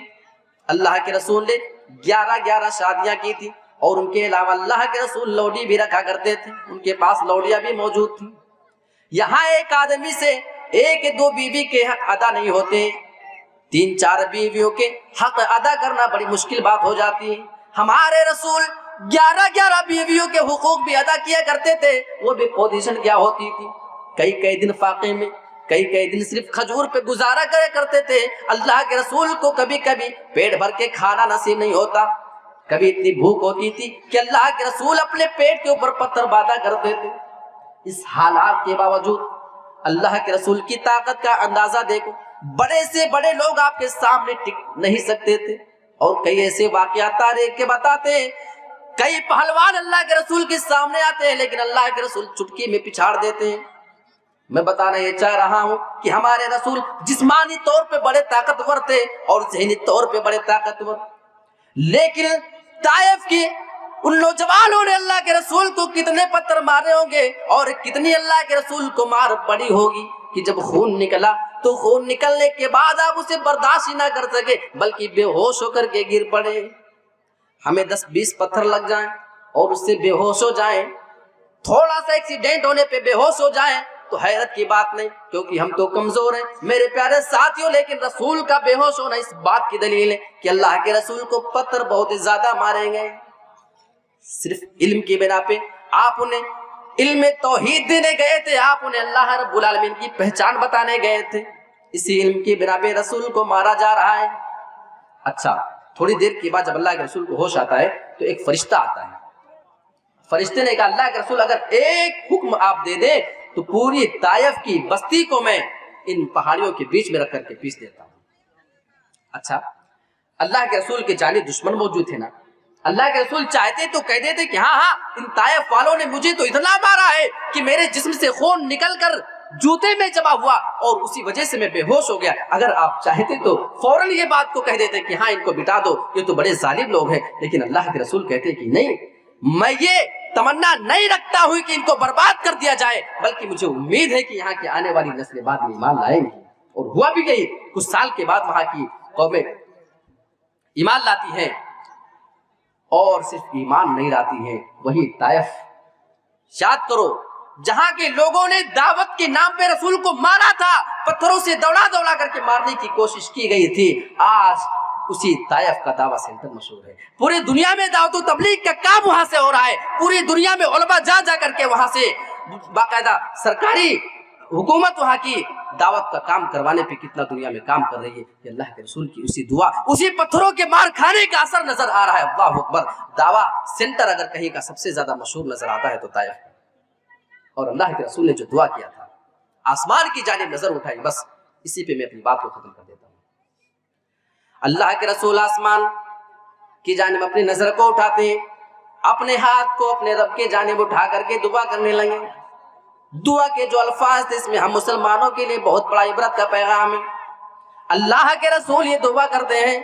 اللہ کے رسول نے 11 شادیاں کی تھی, اور ان کے علاوہ اللہ کے رسول لوڈی بھی رکھا کرتے تھے, ان کے پاس لوڈیاں بھی موجود تھیں. یہاں ایک آدمی سے 1-2 بیوی کے حق ادا نہیں ہوتے, 3-4 بیویوں کے حق ادا کرنا بڑی مشکل بات ہو جاتی ہے. ہمارے رسول 11 بیویوں کے حقوق بھی ادا کیا کرتے تھے. وہ بھی پوزیشن کیا ہوتی تھی, کئی دن فاقے میں, کئی دن صرف کھجور پہ گزارا کرتے تھے. اللہ کے رسول کو کبھی پیٹ بھر کے کھانا نصیب نہیں ہوتا, کبھی اتنی بھوک ہوتی تھی کہ اللہ کے رسول اپنے پیٹ کے اوپر پتھر باندھا کرتے تھے. اس حالات کے باوجود اللہ کے رسول کی طاقت کا اندازہ دیکھو, بڑے سے بڑے لوگ آپ کے سامنے ٹک نہیں سکتے تھے، اور کئی ایسے واقعات تاریخ کے بتاتے ہیں، کئی پہلوان اللہ کے رسول کے سامنے آتے ہیں لیکن اللہ کے رسول چٹکی میں پچھاڑ دیتے ہیں۔ میں بتانا یہ چاہ رہا ہوں کہ ہمارے رسول جسمانی طور پہ بڑے طاقتور تھے اور ذہنی طور پہ بڑے طاقتور، لیکن طائف کی ان نوجوانوں نے اللہ کے رسول کو کتنے پتھر مارے ہوں گے اور کتنی اللہ کے رسول کو مار پڑی ہوگی کہ جب خون نکلا تو خون نکلنے کے بعد آپ اسے برداشت ہی نہ کر سکے بلکہ بے ہوش ہو کر کے گر پڑے۔ ہمیں 10-20 پتھر لگ جائیں اور اس سے بے ہوش ہو جائیں، تھوڑا سا ایکسیڈنٹ ہونے پہ بے ہوش ہو جائیں تو حیرت کی بات نہیں، کیونکہ ہم تو کمزور ہیں میرے پیارے ساتھیوں، لیکن رسول کا بے ہوش ہونا اس بات کی دلیل ہے کہ اللہ کے رسول کو پتھر بہت زیادہ مارے گئے۔ صرف علم کی بنا پہ آپ انہیں علم توحید دینے گئے تھے، آپ انہیں اللہ رب العالمین کی پہچان بتانے گئے تھے، اسی علم کی بنا پہ رسول کو مارا جا رہا ہے۔ اچھا، تھوڑی دیر کے بعد جب اللہ کے رسول کو ہوش آتا ہے تو ایک فرشتہ آتا ہے۔ فرشتے نے کہا اللہ کے رسول اگر ایک حکم آپ دے دیں تو پوری طائف کی بستی کو میں ان پہاڑیوں کے بیچ میں رکھ کر کے پیس دیتا ہوں۔ اچھا، اللہ کے رسول کے جانب دشمن موجود تھے نا، اللہ کے رسول چاہتے تو کہہ دیتے کہ ہاں ان طائف والوں نے مجھے تو اتنا مارا ہے کہ میرے جسم سے خون نکل کر جوتے میں جمع ہوا اور اسی وجہ سے میں بے ہوش ہو گیا۔ اگر آپ چاہتے تو فوراً یہ بات کو کہہ دیتے کہ ہاں ان کو بٹا دو، یہ تو بڑے ظالم لوگ ہیں، لیکن اللہ کے رسول کہتے کہ نہیں، میں یہ تمنا نہیں رکھتا ہوں کہ ان کو برباد کر دیا جائے، بلکہ مجھے امید ہے کہ یہاں کی آنے والی نسلیں بعد میں ایمان لائیں گی۔ اور ہوا بھی گئی، کچھ سال کے بعد وہاں کی قومیں ایمان لاتی ہیں، اور صرف ایمان نہیں لاتی ہیں، وہی طائف یاد کرو جہاں کے لوگوں نے دعوت کے نام پہ رسول کو مارا تھا، پتھروں سے دوڑا دوڑا کر کے مارنے کی کوشش کی گئی تھی، آج اسی طائف کا دعویٰ سینٹر مشہور ہے۔ پوری دنیا میں دعوت و تبلیغ کا کام وہاں سے ہو رہا ہے، پوری دنیا میں علماء جا جا کر کے وہاں سے باقاعدہ سرکاری حکومت وہاں کی دعوت کا کام کروانے پہ کتنا دنیا میں کام کر رہی ہے کہ اللہ کے رسول کی اسی دعا، اسی پتھروں کے مار کھانے کا اثر نظر آ رہا ہے۔ اللہ اکبر، دعویٰ سینٹر اگر کہیں کا سب سے زیادہ مشہور نظر آتا ہے تو طائف ہے، اور اللہ کے رسول نے جو دعا کیا تھا، آسمان کی جانب نظر اٹھائی، بس اسی پہ میں اپنی بات کو ختم کر دیتا ہوں۔ اللہ کے رسول آسمان کی جانب اپنی نظر کو اٹھاتے ہیں، اپنے ہاتھ کو اپنے رب کے جانب اٹھا کر کے دعا کرنے لگے۔ دعا کے جو الفاظ تھے اس میں ہم مسلمانوں کے لیے بہت بڑا عبرت کا پیغام ہے۔ اللہ کے رسول یہ دعا کرتے ہیں،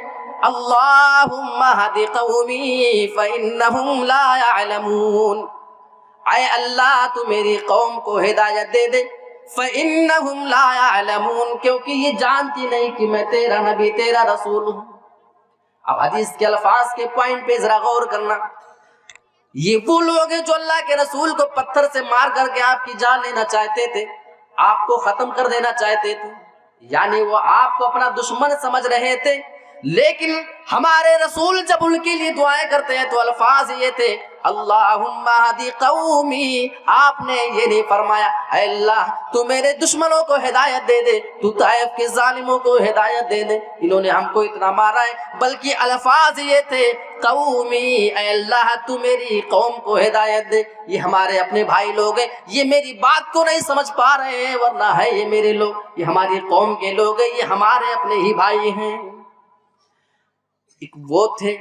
اللہم ہد قومی فإنہم لا يعلمون، اے اللہ تو میری قوم کو ہدایت دے دے، فإنہم لا يعلمون، کیونکہ یہ جانتی نہیں کہ میں تیرا نبی تیرا رسول ہوں۔ اب حدیث کے الفاظ کے پوائنٹ پہ ذرا غور کرنا، یہ وہ لوگ ہیں جو اللہ کے رسول کو پتھر سے مار کر کے آپ کی جان لینا چاہتے تھے، آپ کو ختم کر دینا چاہتے تھے، یعنی وہ آپ کو اپنا دشمن سمجھ رہے تھے، لیکن ہمارے رسول جب ان کے لیے دعائیں کرتے ہیں تو الفاظ یہ تھے، اللہم ہدی قومی، آپ نے یہ نہیں فرمایا اے اللہ تو میرے دشمنوں کو ہدایت دے دے، تو طائف کے ظالموں کو ہدایت دے دے، انہوں نے ہم کو اتنا مارا ہے، بلکہ الفاظ یہ تھے قومی، اے اللہ تو میری قوم کو ہدایت دے، یہ ہمارے اپنے بھائی لوگ ہیں، یہ میری بات کو نہیں سمجھ پا رہے ہیں، ورنہ ہے یہ میرے لوگ، یہ ہماری قوم کے لوگ ہیں، یہ ہمارے اپنے ہی بھائی ہیں۔ ایک وہ تھے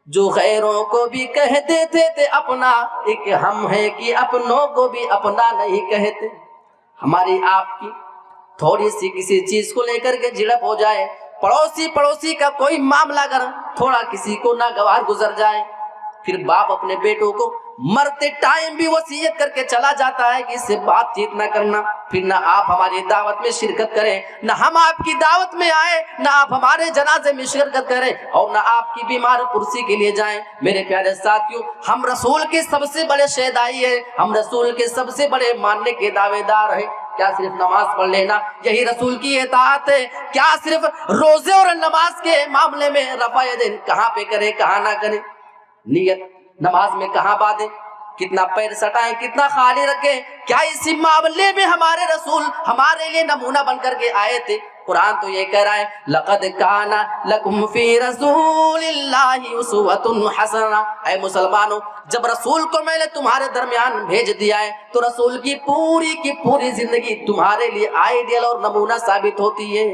جو غیروں کو بھی کہہ دیتے تھے اپنا، ایک ہم ہیں کہ اپنوں کو بھی اپنا نہیں کہتے۔ ہماری آپ کی تھوڑی سی کسی چیز کو لے کر کے جھڑپ ہو جائے، پڑوسی کا کوئی معاملہ اگر تھوڑا کسی کو ناگوار گزر جائے، پھر باپ اپنے بیٹوں کو مرتے ٹائم بھی وصیت کر کے چلا جاتا ہے کہ اس سے بات چیت نہ کرنا، پھر نہ آپ ہماری دعوت میں شرکت کریں، نہ ہم آپ کی دعوت میں آئیں، نہ آپ ہمارے جنازے میں شرکت کریں، اور نہ آپ کی بیمار پرسی کے لیے جائیں۔ میرے پیارے ساتھیوں، ہم رسول کے سب سے بڑے شہدائی ہیں، ہم رسول کے سب سے بڑے ماننے کے دعوے دار ہیں۔ کیا صرف نماز پڑھ لینا یہی رسول کی اطاعت ہے؟ کیا صرف روزے اور نماز کے معاملے میں رفع یدین کہاں پہ کریں کہاں نہ کریں، نیت نماز میں کہاں باندھیں، کتنا پیر سٹائیں کتنا خالی رکھیں، کیا اسی معاملے میں ہمارے رسول ہمارے لیے نمونہ بن کر کے آئے تھے؟ قرآن تو یہ کہہ رہا ہے لقد کان لکم فی رسول اللہ اسوۃ حسنہ، اے مسلمانوں جب رسول کو میں نے تمہارے درمیان بھیج دیا ہے تو رسول کی پوری زندگی تمہارے لیے آئیڈیل اور نمونہ ثابت ہوتی ہے۔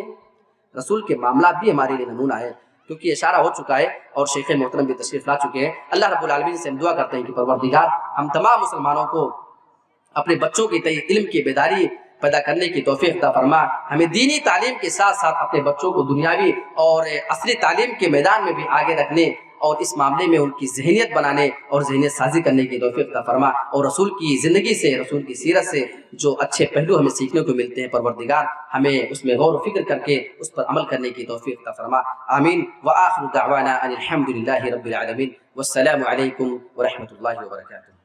رسول کے معاملات بھی ہمارے لیے نمونہ ہے، کیونکہ اشارہ ہو چکا ہے اور شیخ محترم بھی تشریف لا چکے ہیں۔ اللہ رب العالمین سے ہم دعا کرتے ہیں کہ پروردگار ہم تمام مسلمانوں کو اپنے بچوں کی علم کی بیداری پیدا کرنے کی توفیق عطا فرما، ہمیں دینی تعلیم کے ساتھ ساتھ اپنے بچوں کو دنیاوی اور عصری تعلیم کے میدان میں بھی آگے رکھنے اور اس معاملے میں ان کی ذہنیت بنانے اور ذہنیت سازی کرنے کی توفیق عطا فرما، اور رسول کی زندگی سے، رسول کی سیرت سے جو اچھے پہلو ہمیں سیکھنے کو ملتے ہیں پروردگار ہمیں اس میں غور و فکر کر کے اس پر عمل کرنے کی توفیق عطا فرما، آمین۔ وآخر دعوانا ان الحمد للہ رب العالمین، والسلام علیکم ورحمۃ اللہ وبرکاتہ۔